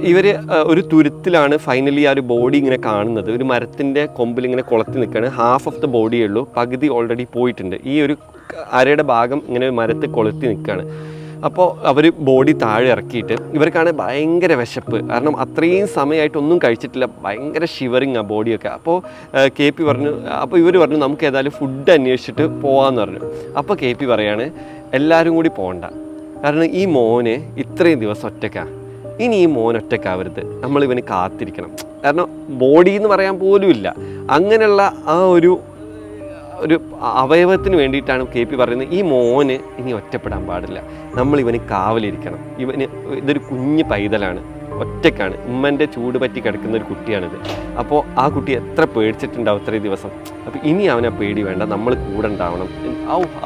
ഇവർ ഒരു തുരുത്തിലാണ് ഫൈനലി ആ ഒരു ബോഡി ഇങ്ങനെ കാണുന്നത്. ഒരു മരത്തിൻ്റെ കൊമ്പിൽ ഇങ്ങനെ കുളത്തി നിൽക്കുകയാണ്. ഹാഫ് ഓഫ് ദ ബോഡിയേ ഉള്ളൂ, പകുതി ഓൾറെഡി പോയിട്ടുണ്ട്. ഈ ഒരു അരയുടെ ഭാഗം ഇങ്ങനെ മരത്തിൽ കൊളുത്തി നിൽക്കുകയാണ്. അപ്പോൾ അവർ ബോഡി താഴെ ഇറക്കിയിട്ട് ഇവർക്കാണ് ഭയങ്കര വിശപ്പ്, കാരണം അത്രയും സമയമായിട്ടൊന്നും കഴിച്ചിട്ടില്ല, ഭയങ്കര ഷിവറിങ് ആ ബോഡിയൊക്കെ. അപ്പോൾ KP പറഞ്ഞു, അപ്പോൾ ഇവർ പറഞ്ഞു നമുക്ക് ഏതായാലും ഫുഡ് അന്വേഷിച്ചിട്ട് പോകാമെന്ന് പറഞ്ഞു. അപ്പോൾ KP പറയാണ് എല്ലാവരും കൂടി പോകണ്ട, കാരണം ഈ മോന് ഇത്രയും ദിവസം ഒറ്റയ്ക്കാണ്, ഇനി ഈ മോൻ ഒറ്റയ്ക്കാവരുത്, നമ്മളിവന് കാത്തിരിക്കണം. കാരണം ബോഡി എന്ന് പറയാൻ പോലും ഇല്ല. അങ്ങനെയുള്ള ആ ഒരു അവയവത്തിന് വേണ്ടിയിട്ടാണ് KP പറയുന്നത് ഈ മോന് ഇനി ഒറ്റപ്പെടാൻ പാടില്ല, നമ്മളിവന് കാവലിരിക്കണം. ഇതൊരു കുഞ്ഞ് പൈതലാണ്, ഒറ്റയ്ക്കാണ്, ഉമ്മൻ്റെ ചൂട് പറ്റി കിടക്കുന്ന ഒരു കുട്ടിയാണിത്. അപ്പോൾ ആ കുട്ടി എത്ര പേടിച്ചിട്ടുണ്ടാവും ഇത്രയും ദിവസം. അപ്പോൾ ഇനി അവനെ പേടി വേണ്ട, നമ്മൾ കൂടെ ഉണ്ടാവണം.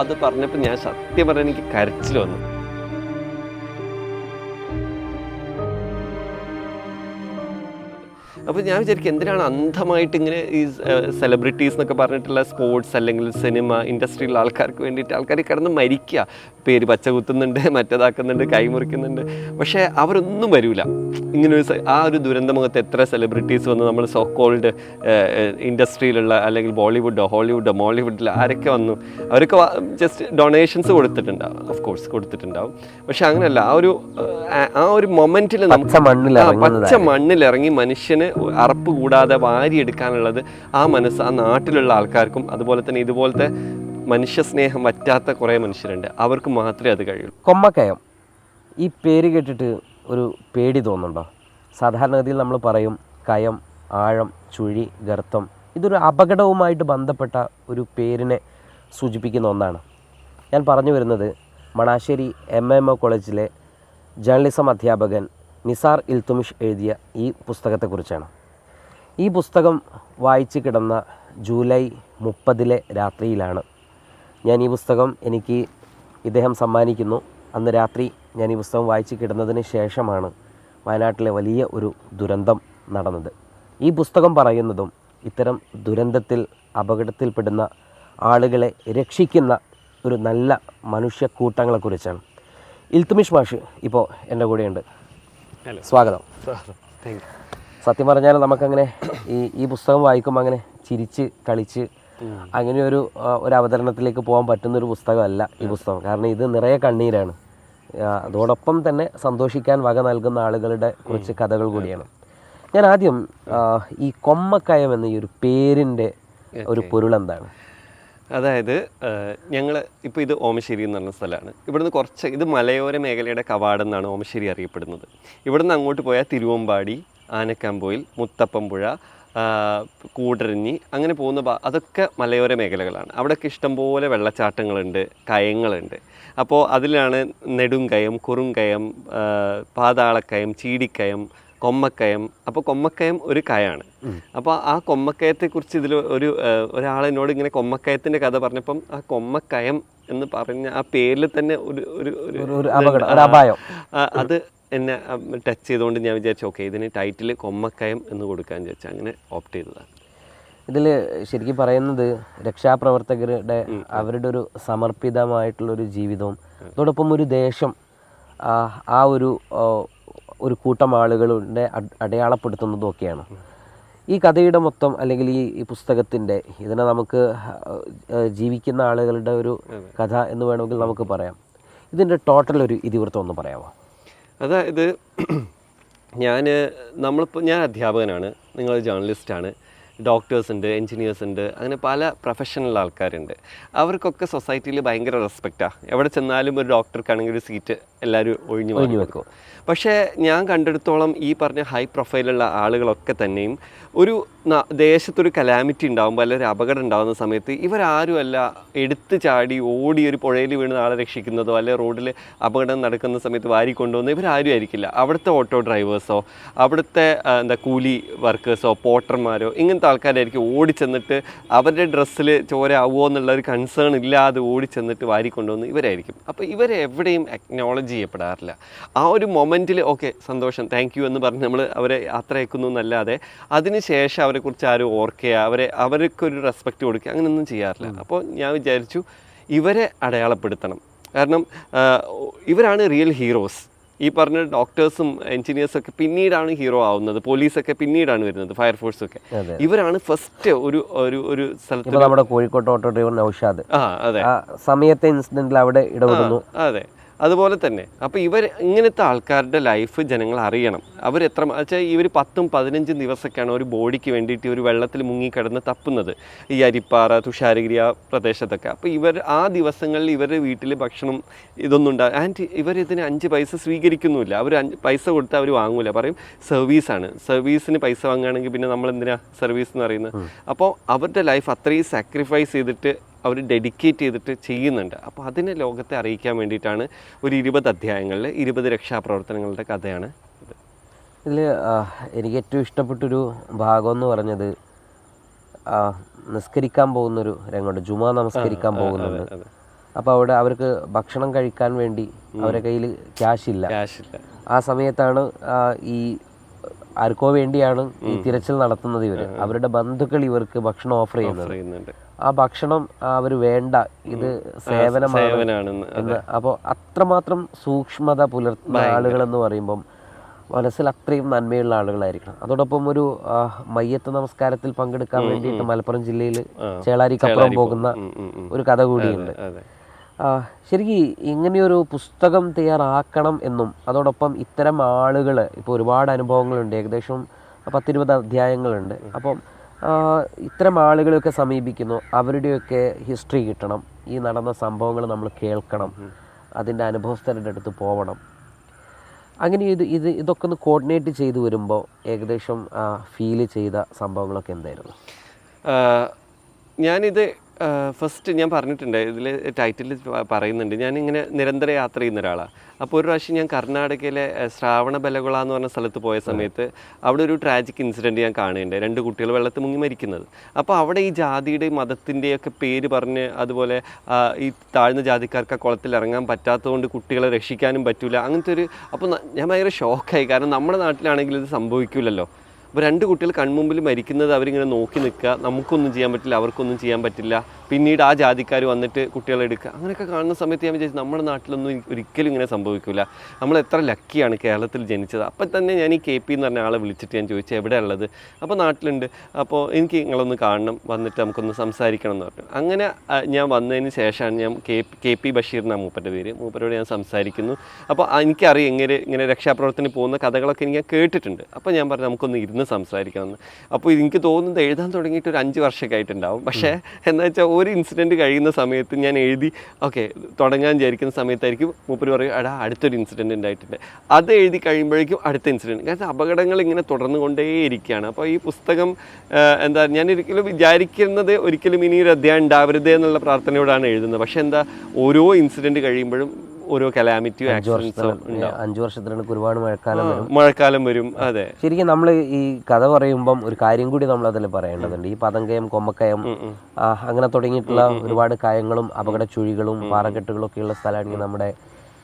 അത് പറഞ്ഞപ്പോൾ ഞാൻ സത്യം പറഞ്ഞാൽ എനിക്ക് കരച്ചിൽ വന്നു. അപ്പോൾ ഞാൻ വിചാരിക്കും എന്തിനാണ് അന്ധമായിട്ട് ഇങ്ങനെ ഈ സെലിബ്രിറ്റീസ് എന്നൊക്കെ പറഞ്ഞിട്ടുള്ള സ്പോർട്സ് അല്ലെങ്കിൽ സിനിമ ഇൻഡസ്ട്രിയിലുള്ള ആൾക്കാർക്ക് വേണ്ടിയിട്ട് ആൾക്കാർ കിടന്ന് മരിക്കുക, പേര് പച്ച കുത്തുന്നുണ്ട്, മറ്റേതാക്കുന്നുണ്ട്, കൈമുറിക്കുന്നുണ്ട്, പക്ഷേ അവരൊന്നും വരില്ല. ഇങ്ങനൊരു ആ ഒരു ദുരന്തമുഖത്ത് എത്ര സെലിബ്രിറ്റീസ് വന്നു, നമ്മൾ സോ കോൾഡ് ഇൻഡസ്ട്രിയിലുള്ള അല്ലെങ്കിൽ ബോളിവുഡോ ഹോളിവുഡോ മോളിവുഡിൽ ആരൊക്കെ വന്നു, അവരൊക്കെ ജസ്റ്റ് ഡൊണേഷൻസ് കൊടുത്തിട്ടുണ്ടാവും, ഓഫ് കോഴ്സ് കൊടുത്തിട്ടുണ്ടാവും. പക്ഷെ അങ്ങനെയല്ല, ആ ഒരു മൊമെൻറ്റിൽ പച്ച മണ്ണിലിറങ്ങി മനുഷ്യന് അറപ്പ് കൂടാതെ വാരിയെടുക്കാനുള്ളത് ആ മനസ്സ് ആ നാട്ടിലുള്ള ആൾക്കാർക്കും അതുപോലെ തന്നെ ഇതുപോലത്തെ മനുഷ്യ സ്നേഹം വറ്റാത്ത കുറേ മനുഷ്യരുണ്ട്, അവർക്ക് മാത്രമേ അത് കഴിയൂ. കൊമ്മക്കയം ഈ പേര് കേട്ടിട്ട് ഒരു പേടി തോന്നുന്നുണ്ടോ? സാധാരണഗതിയിൽ നമ്മൾ പറയും കയം, ആഴം, ചുഴി, ഗർത്തം. ഇതൊരു അപകടവുമായിട്ട് ബന്ധപ്പെട്ട ഒരു പേരിനെ സൂചിപ്പിക്കുന്ന ഒന്നാണ്. ഞാൻ പറഞ്ഞു വരുന്നത് മണാശ്ശേരി MMO കോളേജിലെ ജേർണലിസം അധ്യാപകൻ നിസാർ ഇൽത്തുമിഷ് എഴുതിയ ഈ പുസ്തകത്തെക്കുറിച്ചാണ്. ഈ പുസ്തകം വായിച്ച് കിടന്ന ജൂലൈ 30 രാത്രിയിലാണ് ഞാൻ ഈ പുസ്തകം എനിക്ക് ഇദ്ദേഹം സമ്മാനിക്കുന്നു. അന്ന് രാത്രി ഞാൻ ഈ പുസ്തകം വായിച്ച് കിടന്നതിന് ശേഷമാണ് വയനാട്ടിലെ വലിയ ഒരു ദുരന്തം നടന്നത്. ഈ പുസ്തകം പറയുന്നതും ഇത്തരം ദുരന്തത്തിൽ അപകടത്തിൽപ്പെടുന്ന ആളുകളെ രക്ഷിക്കുന്ന ഒരു നല്ല മനുഷ്യക്കൂട്ടങ്ങളെക്കുറിച്ചാണ്. ഇൽത്തുമിഷ് മാഷ് ഇപ്പോൾ എൻ്റെ കൂടെയുണ്ട്. സ്വാഗതം. സത്യം പറഞ്ഞാൽ നമുക്കങ്ങനെ ഈ പുസ്തകം വായിക്കുമ്പോൾ അങ്ങനെ ചിരിച്ച് കളിച്ച് അങ്ങനെ ഒരു അവതരണത്തിലേക്ക് പോകാൻ പറ്റുന്നൊരു പുസ്തകമല്ല ഈ പുസ്തകം. കാരണം ഇത് നിറയെ കണ്ണീരാണ്, അതോടൊപ്പം തന്നെ സന്തോഷിക്കാൻ വക നൽകുന്ന ആളുകളുടെ കുറച്ച് കഥകൾ കൂടിയാണ്. ഞാൻ ആദ്യം ഈ കൊമ്മക്കയം എന്ന ഈ ഒരു പേരിൻ്റെ ഒരു പൊരുളെന്താണ്? അതായത് ഞങ്ങൾ ഇപ്പോൾ ഇത് ഓമശ്ശേരി എന്ന് പറഞ്ഞ സ്ഥലമാണ്. ഇവിടുന്ന് കുറച്ച് ഇത് മലയോര മേഖലയുടെ കവാടം എന്നാണ് ഓമശ്ശേരി അറിയപ്പെടുന്നത്. ഇവിടുന്ന് അങ്ങോട്ട് പോയാൽ തിരുവമ്പാടി, ആനക്കാംപോയിൽ, മുത്തപ്പമ്പുഴ, കൂടരഞ്ഞി, അങ്ങനെ പോകുന്ന അതൊക്കെ മലയോര മേഖലകളാണ്. അവിടെയൊക്കെ ഇഷ്ടംപോലെ വെള്ളച്ചാട്ടങ്ങളുണ്ട്, കയങ്ങളുണ്ട്. അപ്പോൾ അതിലാണ് നെടുങ്കയം, കുറുങ്കയം, പാതാളക്കയം, ചീടിക്കയം, കൊമ്മക്കയം. അപ്പോൾ കൊമ്മക്കയം ഒരു കയാണ്. അപ്പോൾ ആ കൊമ്മക്കയത്തെക്കുറിച്ച് ഇതിൽ ഒരാളെന്നോട് ഇങ്ങനെ കൊമ്മക്കയത്തിൻ്റെ കഥ പറഞ്ഞപ്പം ആ കൊമ്മക്കയം എന്ന് പറഞ്ഞ ആ പേരിൽ തന്നെ അത് എന്നെ ടച്ച് ചെയ്തുകൊണ്ട് ഞാൻ വിചാരിച്ചു ഓക്കെ ഇതിന് ടൈറ്റിൽ കൊമ്മക്കയം എന്ന് കൊടുക്കാൻ വിചാരിച്ചു. അങ്ങനെ ഓപ്റ്റ് ചെയ്തതാണ്. ഇതിൽ ശരിക്കും പറയുന്നത് രക്ഷാപ്രവർത്തകരുടെ അവരുടെ ഒരു സമർപ്പിതമായിട്ടുള്ളൊരു ജീവിതവും അതോടൊപ്പം ഒരു ദേശം ആ ഒരു കൂട്ടം ആളുകളുടെ അടയാളപ്പെടുത്തുന്നതും ഒക്കെയാണ് ഈ കഥയുടെ മൊത്തം, അല്ലെങ്കിൽ ഈ പുസ്തകത്തിൻ്റെ ഇതിനെ നമുക്ക് ജീവിക്കുന്ന ആളുകളുടെ ഒരു കഥ എന്ന് വേണമെങ്കിൽ നമുക്ക് പറയാം. ഇതിൻ്റെ ടോട്ടൽ ഒരു ഇതിവൃത്തം ഒന്ന് പറയാമോ? അതായത് ഞാൻ അധ്യാപകനാണ്, നിങ്ങൾ ജേർണലിസ്റ്റാണ്, ഡോക്ടേഴ്സ് ഉണ്ട്, എൻജിനീയേഴ്സ് ഉണ്ട്, അങ്ങനെ പല പ്രൊഫഷണൽ ആൾക്കാരുണ്ട്. അവർക്കൊക്കെ സൊസൈറ്റിയിൽ ഭയങ്കര റെസ്പെക്റ്റാണ്. എവിടെ ചെന്നാലും ഒരു ഡോക്ടർക്കാണെങ്കിൽ ഒരു സീറ്റ് എല്ലാവരും ഒഴിഞ്ഞു വെക്കും. പക്ഷേ ഞാൻ കണ്ടെടുത്തോളം ഈ പറഞ്ഞ ഹൈ പ്രൊഫൈലുള്ള ആളുകളൊക്കെ തന്നെയും ഒരു ദേശത്തൊരു കലാമിറ്റി ഉണ്ടാകുമ്പോൾ അല്ലെങ്കിൽ ഒരു അപകടം ഉണ്ടാകുന്ന സമയത്ത് ഇവരാരും അല്ല എടുത്ത് ചാടി ഓടി ഒരു പുഴയിൽ വീണ് ആളെ രക്ഷിക്കുന്നതോ അല്ലെങ്കിൽ റോഡിൽ അപകടം നടക്കുന്ന സമയത്ത് വാരിക്കൊണ്ടുവന്നോ ഇവരാരും ആയിരിക്കില്ല. അവിടുത്തെ ഓട്ടോ ഡ്രൈവേഴ്സോ അവിടുത്തെ കൂലി വർക്കേഴ്സോ പോട്ടർമാരോ ഇങ്ങനത്തെ ആൾക്കാരായിരിക്കും ഓടിച്ചെന്നിട്ട് അവരുടെ ഡ്രസ്സിൽ ചോര ആവുമോ എന്നുള്ള ഒരു കൺസേൺ ഇല്ലാതെ ഓടിച്ചെന്നിട്ട് വാരിക്കൊണ്ടുവന്ന് ഇവരായിരിക്കും. അപ്പോൾ ഇവരെ എവിടെയും അക്നോളജ് ചെയ്യപ്പെടാറില്ല. ആ ഒരു മൊമെൻറ്റിൽ ഓക്കെ സന്തോഷം താങ്ക് യു എന്ന് പറഞ്ഞ് നമ്മൾ അവരെ യാത്ര അയക്കുന്നു എന്നല്ലാതെ അതിനുശേഷം അവരെക്കുറിച്ച് ആരും ഓർക്കുക, അവർക്കൊരു റെസ്പെക്റ്റ് കൊടുക്കുക, അങ്ങനെയൊന്നും ചെയ്യാറില്ല. അപ്പോൾ ഞാൻ വിചാരിച്ചു ഇവരെ അടയാളപ്പെടുത്തണം. കാരണം ഇവരാണ് റിയൽ ഹീറോസ്. ഈ പറഞ്ഞ ഡോക്ടേഴ്സും എഞ്ചിനീയേഴ്സൊക്കെ പിന്നീടാണ് ഹീറോ ആവുന്നത്, പോലീസൊക്കെ പിന്നീടാണ് വരുന്നത്, ഫയർഫോഴ്സൊക്കെ. ഇവരാണ് ഫസ്റ്റ് ഒരു സ്ഥലത്ത്. നമ്മുടെ കോഴിക്കോട് ഓട്ടോ ഡ്രൈവർ നൗഷാദ് അതെ, സമയത്തെ ഇൻസിഡന്റിൽ അവിടെ ഇടപെടുന്നു. അതെ, അതുപോലെ തന്നെ. അപ്പോൾ ഇങ്ങനത്തെ ആൾക്കാരുടെ ലൈഫ് ജനങ്ങൾ അറിയണം. അവരെത്ര വെച്ചാൽ ഇവർ 10-15 ദിവസമൊക്കെയാണ് ഒരു ബോഡിക്ക് വേണ്ടിയിട്ട് ഒരു വെള്ളത്തിൽ മുങ്ങിക്കിടന്ന് തപ്പുന്നത്, ഈ അരിപ്പാറ തുഷാരഗിരി ആ പ്രദേശത്തൊക്കെ. അപ്പോൾ ആ ദിവസങ്ങളിൽ ഇവരുടെ വീട്ടിൽ ഭക്ഷണം ഇതൊന്നും ഉണ്ടാകും. ആൻഡ് ഇവരിതിന് 5 പൈസ സ്വീകരിക്കുന്നുമില്ല. അവർ 5 പൈസ കൊടുത്താൽ അവർ വാങ്ങൂല, പറയും സർവീസാണ്, സർവീസിന് പൈസ വാങ്ങുകയാണെങ്കിൽ പിന്നെ നമ്മൾ എന്തിനാ സർവീസ് എന്ന് പറയുന്നത്. അപ്പോൾ അവരുടെ ലൈഫ് അത്രയും സാക്രിഫൈസ് ചെയ്തിട്ട് അവർ ഡെഡിക്കേറ്റ് ചെയ്തിട്ട് ചെയ്യുന്നുണ്ട്. അപ്പോൾ അതിനെ ലോകത്തെ അറിയിക്കാൻ വേണ്ടിയിട്ടാണ് ഒരു 20 അധ്യായങ്ങളിൽ 20 രക്ഷാപ്രവർത്തനങ്ങളുടെ കഥയാണ് ഇത്. ഇതിൽ എനിക്ക് ഏറ്റവും ഇഷ്ടപ്പെട്ടൊരു ഭാഗം എന്ന് പറഞ്ഞത് നിസ്കരിക്കാൻ പോകുന്നൊരു രംഗമുണ്ട്. ജുമാ നമസ്കരിക്കാൻ പോകുന്നുണ്ട്. അപ്പോൾ അവിടെ അവർക്ക് ഭക്ഷണം കഴിക്കാൻ വേണ്ടി അവരുടെ കയ്യിൽ ക്യാഷ് ഇല്ല. ആ സമയത്താണ് ഈ ആർക്കോ വേണ്ടിയാണ് ഈ തിരച്ചിൽ നടത്തുന്നത്. അവരുടെ ബന്ധുക്കൾ ഇവർക്ക് ഭക്ഷണം ഓഫർ ചെയ്യുന്നുണ്ട്. ആ ഭക്ഷണം അവർ വേണ്ട, ഇത് സേവനമാണ്. അപ്പോൾ അത്രമാത്രം സൂക്ഷ്മത പുലർത്തുന്ന ആളുകൾ എന്ന് പറയുമ്പം മനസ്സിൽ അത്രയും നന്മയുള്ള ആളുകളായിരിക്കണം. അതോടൊപ്പം ഒരു മയ്യത്ത് നമസ്കാരത്തിൽ പങ്കെടുക്കാൻ വേണ്ടിയിട്ട് മലപ്പുറം ജില്ലയിൽ ചേളാരിക്കപ്പുറം പോകുന്ന ഒരു കഥ കൂടിയുണ്ട്. ശരിക്കും ഇങ്ങനെയൊരു പുസ്തകം തയ്യാറാക്കണം എന്നും അതോടൊപ്പം ഇത്തരം ആളുകൾ ഇപ്പോൾ ഒരുപാട് അനുഭവങ്ങളുണ്ട്, ഏകദേശം 10-20 അധ്യായങ്ങളുണ്ട്. അപ്പം ഇത്തരം ആളുകളെയൊക്കെ സമീപിക്കുന്നു, അവരുടെയൊക്കെ ഹിസ്റ്ററി കിട്ടണം, ഈ നടന്ന സംഭവങ്ങൾ നമ്മൾ കേൾക്കണം, അതിൻ്റെ അനുഭവസ്ഥരുടെ അടുത്ത് പോകണം. അങ്ങനെ ഇതൊക്കെ ഒന്ന് കോർഡിനേറ്റ് ചെയ്ത് വരുമ്പോൾ ഏകദേശം ഫീല് ചെയ്ത സംഭവങ്ങളൊക്കെ എന്തായിരുന്നു? ഞാനിത് ഫസ്റ്റ് ഞാൻ പറഞ്ഞിട്ടുണ്ട്, ഇതിൽ ടൈറ്റിൽ പറയുന്നുണ്ട്, ഞാനിങ്ങനെ നിരന്തര യാത്ര ചെയ്യുന്ന ഒരാളാണ്. അപ്പോൾ ഒരു പ്രാവശ്യം ഞാൻ കർണാടകയിലെ ശ്രാവണബെലഗൊള എന്ന് പറഞ്ഞ സ്ഥലത്ത് പോയ സമയത്ത് അവിടെ ഒരു ട്രാജിക് ഇൻസിഡൻറ്റ് ഞാൻ കാണുന്നുണ്ട്, 2 കുട്ടികൾ വെള്ളത്തിൽ മുങ്ങി മരിക്കുന്നത്. അപ്പോൾ അവിടെ ഈ ജാതിയുടെയും മതത്തിൻ്റെയൊക്കെ പേര് പറഞ്ഞ്, അതുപോലെ ഈ താഴ്ന്ന ജാതിക്കാർക്ക് ആ കുളത്തിൽ ഇറങ്ങാൻ പറ്റാത്തതുകൊണ്ട് കുട്ടികളെ രക്ഷിക്കാനും പറ്റില്ല, അങ്ങനത്തെ ഒരു. അപ്പോൾ ഞാൻ ഭയങ്കര ഷോക്കായി, കാരണം നമ്മുടെ നാട്ടിലാണെങ്കിൽ ഇത് സംഭവിക്കില്ലല്ലോ. അപ്പോൾ 2 കുട്ടികൾ കൺമുമ്പിൽ മരിക്കുന്നത് അവരിങ്ങനെ നോക്കി നിൽക്കുക, നമുക്കൊന്നും ചെയ്യാൻ പറ്റില്ല, അവർക്കൊന്നും ചെയ്യാൻ പറ്റില്ല. പിന്നീട് ആ ജാതിക്കാർ വന്നിട്ട് കുട്ടികളെ എടുക്കുക. അങ്ങനെയൊക്കെ കാണുന്ന സമയത്ത് ഞാൻ വിചാരിച്ചു നമ്മുടെ നാട്ടിലൊന്നും ഒരിക്കലും ഇങ്ങനെ സംഭവിക്കില്ല, നമ്മൾ എത്ര ലക്കിയാണ് കേരളത്തിൽ ജനിച്ചത്. അപ്പം തന്നെ ഞാൻ ഈ KP എന്ന് പറഞ്ഞ ആളെ വിളിച്ചിട്ട് ഞാൻ ചോദിച്ചു എവിടെയാണ് ഉള്ളത്. അപ്പോൾ നാട്ടിലുണ്ട്, അപ്പോൾ എനിക്ക് നിങ്ങളൊന്ന് കാണണം, വന്നിട്ട് നമുക്കൊന്ന് സംസാരിക്കണം എന്ന് പറഞ്ഞു. അങ്ങനെ ഞാൻ വന്നതിന് ശേഷമാണ് ഞാൻ KP ബഷീർ എന്നാണ് മൂപ്പരുടെ പേര്, മൂപ്പരോട് ഞാൻ സംസാരിക്കുന്നു. അപ്പോൾ എനിക്കറിയാം ഇങ്ങനെ രക്ഷാപ്രവർത്തനത്തിന് പോകുന്ന കഥകളൊക്കെ എനിക്ക് കേട്ടിട്ടുണ്ട്. അപ്പോൾ ഞാൻ പറഞ്ഞു നമുക്കൊന്ന് ഇരുന്ന് സംസാരിക്കാമെന്ന്. അപ്പോൾ എനിക്ക് തോന്നുന്നത് എഴുതാൻ തുടങ്ങിയിട്ട് ഒരു 5 വർഷമൊക്കെ ആയിട്ടുണ്ടാവും. പക്ഷേ എന്താ വെച്ചാൽ ഒരു ഇൻസിഡൻറ്റ് കഴിയുന്ന സമയത്ത് ഞാൻ എഴുതി തുടങ്ങാൻ വിചാരിക്കുന്ന സമയത്തായിരിക്കും മൂപ്പര് പറയും അടുത്തൊരു ഇൻസിഡൻറ്റ് ഉണ്ടായിട്ടുണ്ട്. അത് എഴുതി കഴിയുമ്പോഴേക്കും അടുത്ത ഇൻസിഡൻറ്റ്. കാരണം അപകടങ്ങൾ ഇങ്ങനെ തുടർന്നു കൊണ്ടേയിരിക്കുകയാണ്. അപ്പോൾ ഈ പുസ്തകം ഞാൻ ഒരിക്കലും വിചാരിക്കുന്നത് ഒരിക്കലും ഇനിയൊരു അധ്യായം ഉണ്ടാവരുത് എന്നുള്ള പ്രാർത്ഥനയോടാണ് എഴുതുന്നത്. പക്ഷേ ഓരോ ഇൻസിഡൻറ്റ് കഴിയുമ്പോഴും ഓരോ കലാമിറ്റിയും 5 വർഷത്തിനിടയ്ക്ക് ഒരുപാട് മഴക്കാലം വരും. അതെ, ശരിക്കും നമ്മൾ ഈ കഥ പറയുമ്പം ഒരു കാര്യം കൂടി നമ്മൾ അതിൽ പറയേണ്ടതുണ്ട്. ഈ പതങ്കയം, കൊമ്മക്കയം, അങ്ങനെ തുടങ്ങിയിട്ടുള്ള ഒരുപാട് കായങ്ങളും അപകട ചുഴികളും പാറക്കെട്ടുകളും ഒക്കെയുള്ള സ്ഥലമാണെങ്കിൽ നമ്മുടെ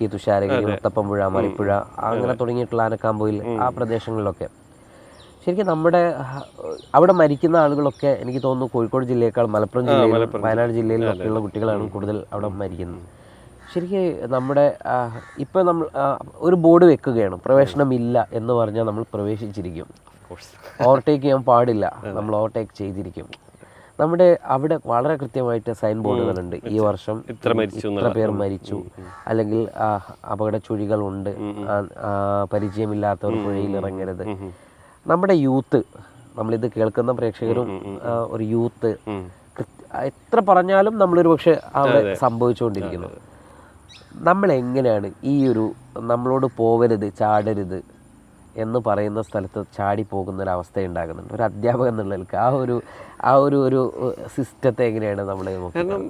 ഈ തുഷാരഗിരി, മുത്തപ്പമ്പുഴ, മറിപ്പുഴ, അങ്ങനെ തുടങ്ങിയിട്ടുള്ള ആനക്കാമ്പോയിൽ ആ പ്രദേശങ്ങളിലൊക്കെ ശരിക്കും നമ്മുടെ അവിടെ മരിക്കുന്ന ആളുകളൊക്കെ എനിക്ക് തോന്നുന്നു കോഴിക്കോട് ജില്ലയേക്കാൾ മലപ്പുറം ജില്ലയിലും വയനാട് ജില്ലയിലും ഒക്കെയുള്ള കുട്ടികളാണ് കൂടുതൽ അവിടെ മരിക്കുന്നത്. ശരിക്കും നമ്മുടെ ഇപ്പോൾ നമ്മൾ ഒരു ബോർഡ് വെക്കുകയാണ്, പ്രവേശനമില്ല എന്ന് പറഞ്ഞാൽ നമ്മൾ പ്രവേശിച്ചിരിക്കും, ഓവർടേക്ക് ചെയ്യാൻ പാടില്ല, നമ്മൾ ഓവർടേക്ക് ചെയ്തിരിക്കും. നമ്മുടെ അവിടെ വളരെ കൃത്യമായിട്ട് സൈൻ ബോർഡുകളുണ്ട്, ഈ വർഷം ഇത്ര പേർ മരിച്ചു, അല്ലെങ്കിൽ അപകട ചുഴികളുണ്ട്, പരിചയമില്ലാത്തവർ പുഴയിൽ ഇറങ്ങരുത്. നമ്മുടെ യൂത്ത്, നമ്മളിത് കേൾക്കുന്ന പ്രേക്ഷകരും ഒരു യൂത്ത് എത്ര പറഞ്ഞാലും നമ്മളൊരു പക്ഷെ അവിടെ സംഭവിച്ചുകൊണ്ടിരിക്കുന്നു. നമ്മളെങ്ങനെയാണ് ഈ ഒരു നമ്മളോട് പോവരുത്, ചാടരുത് എന്ന് പറയുന്ന സ്ഥലത്ത് ചാടി പോകുന്നൊരവസ്ഥ ഉണ്ടാകുന്നുണ്ട് ഒരു അധ്യാപകൻ എന്നുള്ളവർക്ക്? ആ ഒരു സിസ്റ്റത്തെ എങ്ങനെയാണ് നമ്മൾ? കാരണം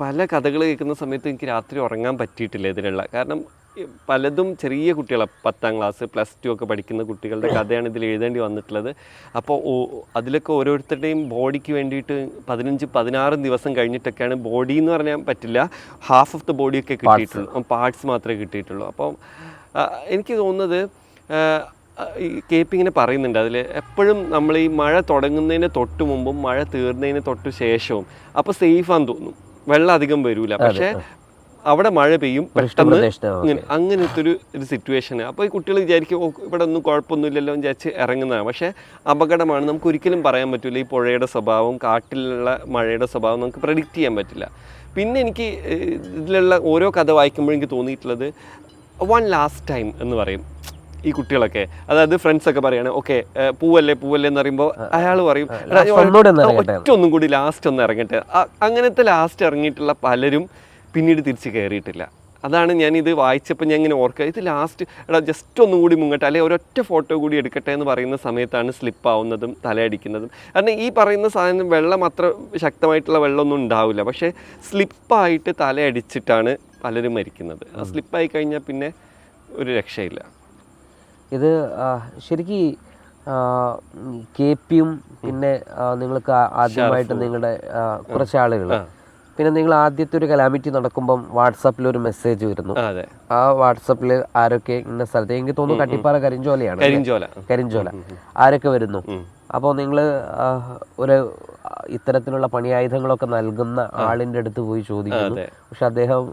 പല കഥകൾ കേൾക്കുന്ന സമയത്ത് എനിക്ക് രാത്രി ഉറങ്ങാൻ പറ്റിയിട്ടില്ല ഇതിലുള്ള. കാരണം പലതും ചെറിയ കുട്ടികളാണ്, 10ാം ക്ലാസ് +2 ഒക്കെ പഠിക്കുന്ന കുട്ടികളുടെ കഥയാണ് ഇതിൽ എഴുതേണ്ടി വന്നിട്ടുള്ളത്. അപ്പോൾ അതിലൊക്കെ ഓരോരുത്തരുടെയും ബോഡിക്ക് വേണ്ടിയിട്ട് 15-16 ദിവസം കഴിഞ്ഞിട്ടൊക്കെയാണ്, ബോഡി എന്ന് പറയാൻ പറ്റില്ല, ഹാഫ് ഓഫ് ദ ബോഡിയൊക്കെ കിട്ടിയിട്ടുള്ളൂ, പാർട്സ് മാത്രമേ കിട്ടിയിട്ടുള്ളൂ. അപ്പം എനിക്ക് തോന്നുന്നത് ഈ KP ഇങ്ങനെ പറയുന്നുണ്ട് അതിൽ എപ്പോഴും നമ്മൾ ഈ മഴ തുടങ്ങുന്നതിന് തൊട്ട് മുമ്പും മഴ തീർന്നതിന് തൊട്ട് ശേഷവും അപ്പോൾ സേഫാന്ന് തോന്നും, വെള്ളം അധികം വരില്ല. പക്ഷേ അവിടെ മഴ പെയ്യും പെട്ടെന്ന് പ്രദേശത്ത് അങ്ങനത്തെ ഒരു സിറ്റുവേഷൻ. അപ്പോൾ ഈ കുട്ടികൾ വിചാരിക്കും ഇവിടെ ഒന്നും കുഴപ്പമൊന്നുമില്ലല്ലോ എന്ന് വിചാരിച്ച് ഇറങ്ങുന്നതാണ്. പക്ഷേ അപകടമാണ്. നമുക്ക് ഒരിക്കലും പറയാൻ പറ്റില്ല ഈ പുഴയുടെ സ്വഭാവം, കാട്ടിലുള്ള മഴയുടെ സ്വഭാവം നമുക്ക് പ്രെഡിക്റ്റ് ചെയ്യാൻ പറ്റില്ല. പിന്നെ എനിക്ക് ഇതിലുള്ള ഓരോ കഥ വായിക്കുമ്പോഴും എനിക്ക് തോന്നിയിട്ടുള്ളത് വൺ ലാസ്റ്റ് ടൈം എന്ന് പറയും ഈ കുട്ടികളൊക്കെ. അതായത് ഫ്രണ്ട്സൊക്കെ പറയാണ് ഓക്കെ പൂവല്ലേ എന്ന് പറയുമ്പോൾ അയാൾ പറയും ഒറ്റ ഒന്നും കൂടി ലാസ്റ്റ് ഒന്ന് ഇറങ്ങട്ടെ. അങ്ങനത്തെ ലാസ്റ്റ് ഇറങ്ങിയിട്ടുള്ള പലരും പിന്നീട് തിരിച്ച് കയറിയിട്ടില്ല. അതാണ് ഞാനിത് വായിച്ചപ്പോൾ ഞാൻ ഇങ്ങനെ ഓർക്കുക, ഇത് ലാസ്റ്റ് ജസ്റ്റ് ഒന്നും കൂടി മുങ്ങട്ടെ, അല്ലെങ്കിൽ ഒരൊറ്റ ഫോട്ടോ കൂടി എടുക്കട്ടെ എന്ന് പറയുന്ന സമയത്താണ് സ്ലിപ്പാവുന്നതും തലയടിക്കുന്നതും. കാരണം ഈ പറയുന്ന സാധനം വെള്ളം അത്ര ശക്തമായിട്ടുള്ള വെള്ളമൊന്നും ഉണ്ടാവില്ല, പക്ഷേ സ്ലിപ്പായിട്ട് തലയടിച്ചിട്ടാണ് പലരും മരിക്കുന്നത്. ആ സ്ലിപ്പായി കഴിഞ്ഞാൽ പിന്നെ ഒരു രക്ഷയില്ല. ഇത് ശരിക്കും KP യും പിന്നെ നിങ്ങൾക്ക് ആദ്യമായിട്ട് നിങ്ങളുടെ കുറച്ച് ആളുകൾ, പിന്നെ നിങ്ങൾ ആദ്യത്തെ ഒരു കലാമിറ്റി നടക്കുമ്പം വാട്സാപ്പിൽ ഒരു മെസ്സേജ് വരുന്നു. ആ വാട്സാപ്പിൽ ആരൊക്കെ ഇന്ന സ്ഥലത്ത്, എനിക്ക് തോന്നുന്നു കട്ടിപ്പാറ കരിഞ്ചോല ആരൊക്കെ വരുന്നു. അപ്പോൾ നിങ്ങൾ ഒരു ഇത്തരത്തിലുള്ള പണിയായുധങ്ങളൊക്കെ നൽകുന്ന ആളിൻ്റെ അടുത്ത് പോയി ചോദിക്കുന്നു, പക്ഷെ അദ്ദേഹം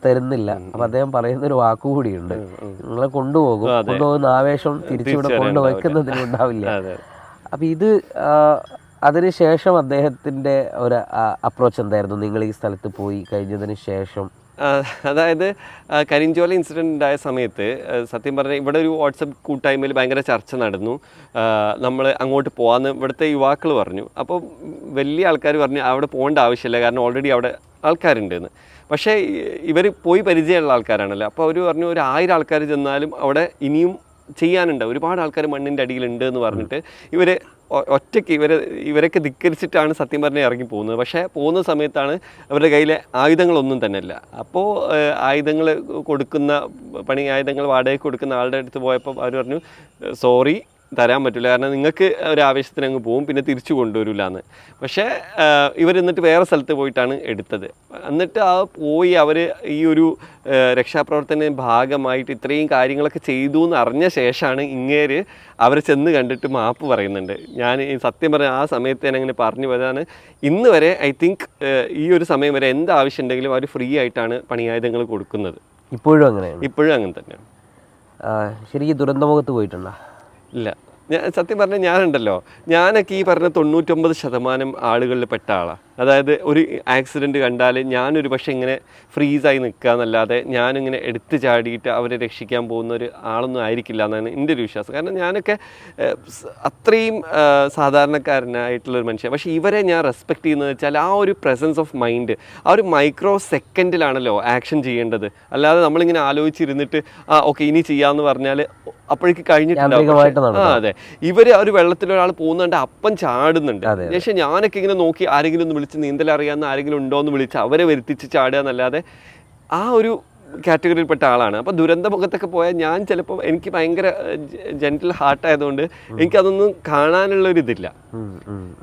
തരുന്നില്ല. അപ്പൊ അദ്ദേഹം പറയുന്ന ഒരു വാക്കുകൂടിയുണ്ട്, നിങ്ങളെ കൊണ്ടുപോകുന്ന ആവേശം തിരിച്ചിവിടെ കൊണ്ടുവയ്ക്കുന്നതിനുണ്ടാവില്ല. അപ്പൊ ഇത് അതിനുശേഷം അദ്ദേഹത്തിൻ്റെ ഒരു അപ്രോച്ച് എന്തായിരുന്നു നിങ്ങൾ ഈ സ്ഥലത്ത് പോയി കഴിഞ്ഞതിന് ശേഷം? അതായത് കരിഞ്ചോല ഇൻസിഡൻറ്റ് ഉണ്ടായ സമയത്ത് സത്യം പറഞ്ഞാൽ ഇവിടെ ഒരു വാട്സപ്പ് കൂട്ടായ്മയിൽ ഭയങ്കര ചർച്ച നടന്നു. നമ്മൾ അങ്ങോട്ട് പോകാമെന്ന് ഇവിടുത്തെ യുവാക്കൾ പറഞ്ഞു. അപ്പോൾ വലിയ ആൾക്കാർ പറഞ്ഞു അവിടെ പോകേണ്ട ആവശ്യമില്ല, കാരണം ഓൾറെഡി അവിടെ ആൾക്കാരുണ്ടെന്ന്. പക്ഷേ ഇവർ പോയി പരിചയമുള്ള ആൾക്കാരാണല്ലോ. അപ്പോൾ അവർ പറഞ്ഞു ഒരു 1000 ആൾക്കാർ ചെന്നാലും അവിടെ ഇനിയും ചെയ്യാനുണ്ട്, ഒരുപാട് ആൾക്കാർ മണ്ണിൻ്റെ അടിയിലുണ്ട് എന്ന് പറഞ്ഞിട്ട് ഇവർ ഒറ്റയ്ക്ക് ഇവരൊക്കെ ധിക്കരിച്ചിട്ടാണ് സത്യം പറഞ്ഞാൽ ഇറങ്ങി പോകുന്നത്. പക്ഷേ പോകുന്ന സമയത്താണ് അവരുടെ കയ്യിൽ ആയുധങ്ങളൊന്നും തന്നെ ഇല്ല. അപ്പോൾ ആയുധങ്ങൾ കൊടുക്കുന്ന ആയുധങ്ങൾ വാടകയ്ക്ക് കൊടുക്കുന്ന ആളുടെ അടുത്ത് പോയപ്പോൾ അവർ പറഞ്ഞു സോറി തരാൻ പറ്റില്ല, കാരണം നിങ്ങൾക്ക് ഒരു ആവേശത്തിന് അങ്ങ് പോകും, പിന്നെ തിരിച്ചു കൊണ്ടുവരില്ല എന്ന്. പക്ഷേ എന്നിട്ട് വേറെ സ്ഥലത്ത് പോയിട്ടാണ് എടുത്തത്. എന്നിട്ട് പോയി അവർ ഈ ഒരു രക്ഷാപ്രവർത്തന ഭാഗമായിട്ട് ഇത്രയും കാര്യങ്ങളൊക്കെ ചെയ്തു എന്ന് അറിഞ്ഞ ശേഷമാണ് ഇങ്ങേര് അവരെ ചെന്ന് കണ്ടിട്ട് മാപ്പ് പറയുന്നുണ്ട്. ഞാൻ സത്യം പറഞ്ഞ ആ സമയത്ത് ഞാൻ അങ്ങനെ പറഞ്ഞു പോയതാണ്. ഇന്ന് വരെ ഐ തിങ്ക് ഈ ഒരു സമയം വരെ എന്ത് ആവശ്യം ഉണ്ടെങ്കിലും അവർ ഫ്രീ ആയിട്ടാണ് പണിയായുധങ്ങൾ കൊടുക്കുന്നത്. ഇപ്പോഴും അങ്ങനെ തന്നെയാണ്. ശരിക്കും ദുരന്തമുഖത്ത് പോയിട്ടുണ്ടോ? ഇല്ല, സത്യം പറഞ്ഞാൽ ഞാനൊക്കെ ഈ പറഞ്ഞ 99% ആളുകളിൽ പെട്ട ആളാണ്. അതായത് ഒരു ആക്സിഡൻറ്റ് കണ്ടാൽ ഞാനൊരു പക്ഷേ ഇങ്ങനെ ഫ്രീസായി നിൽക്കുക എന്നല്ലാതെ ഞാനിങ്ങനെ എടുത്തു ചാടിയിട്ട് അവരെ രക്ഷിക്കാൻ പോകുന്ന ഒരു ആളൊന്നും ആയിരിക്കില്ല എന്നാണ് എൻ്റെ ഒരു വിശ്വാസം. കാരണം ഞാനൊക്കെ അത്രയും സാധാരണക്കാരനായിട്ടുള്ളൊരു മനുഷ്യൻ. പക്ഷേ ഇവരെ ഞാൻ റെസ്പെക്റ്റ് ചെയ്യുന്നത് വെച്ചാൽ ആ ഒരു പ്രസൻസ് ഓഫ് മൈൻഡ്, ആ ഒരു മൈക്രോ സെക്കൻഡിലാണല്ലോ ആക്ഷൻ ചെയ്യേണ്ടത്. അല്ലാതെ നമ്മളിങ്ങനെ ആലോചിച്ചിരുന്നിട്ട് ഓക്കെ ഇനി ചെയ്യാമെന്ന് പറഞ്ഞാൽ അപ്പോഴേക്ക് കഴിഞ്ഞിട്ടുണ്ടാവും. അതെ, ഇവർ ഒരു വെള്ളത്തിലൊരാൾ പോകുന്നുണ്ട് അപ്പം ചാടുന്നുണ്ട്. പക്ഷേ ഞാനൊക്കെ ഇങ്ങനെ നോക്കി ആരെങ്കിലും ഒന്ന് വിളിച്ച് നീന്തലറിയാവുന്ന ആരെങ്കിലും ഉണ്ടോ എന്ന് വിളിച്ച് അവരെ വരുത്തിച്ച് ചാടുക എന്നല്ലാതെ ആ ഒരു കാറ്റഗറിയിൽപ്പെട്ട ആളാണ്. അപ്പോൾ ദുരന്തമുഖത്തൊക്കെ പോയാൽ ഞാൻ ചിലപ്പോൾ എനിക്ക് ഭയങ്കര ജെന്റിൽ ഹാർട്ടായതുകൊണ്ട് എനിക്കതൊന്നും കാണാനുള്ളൊരിതില്ല.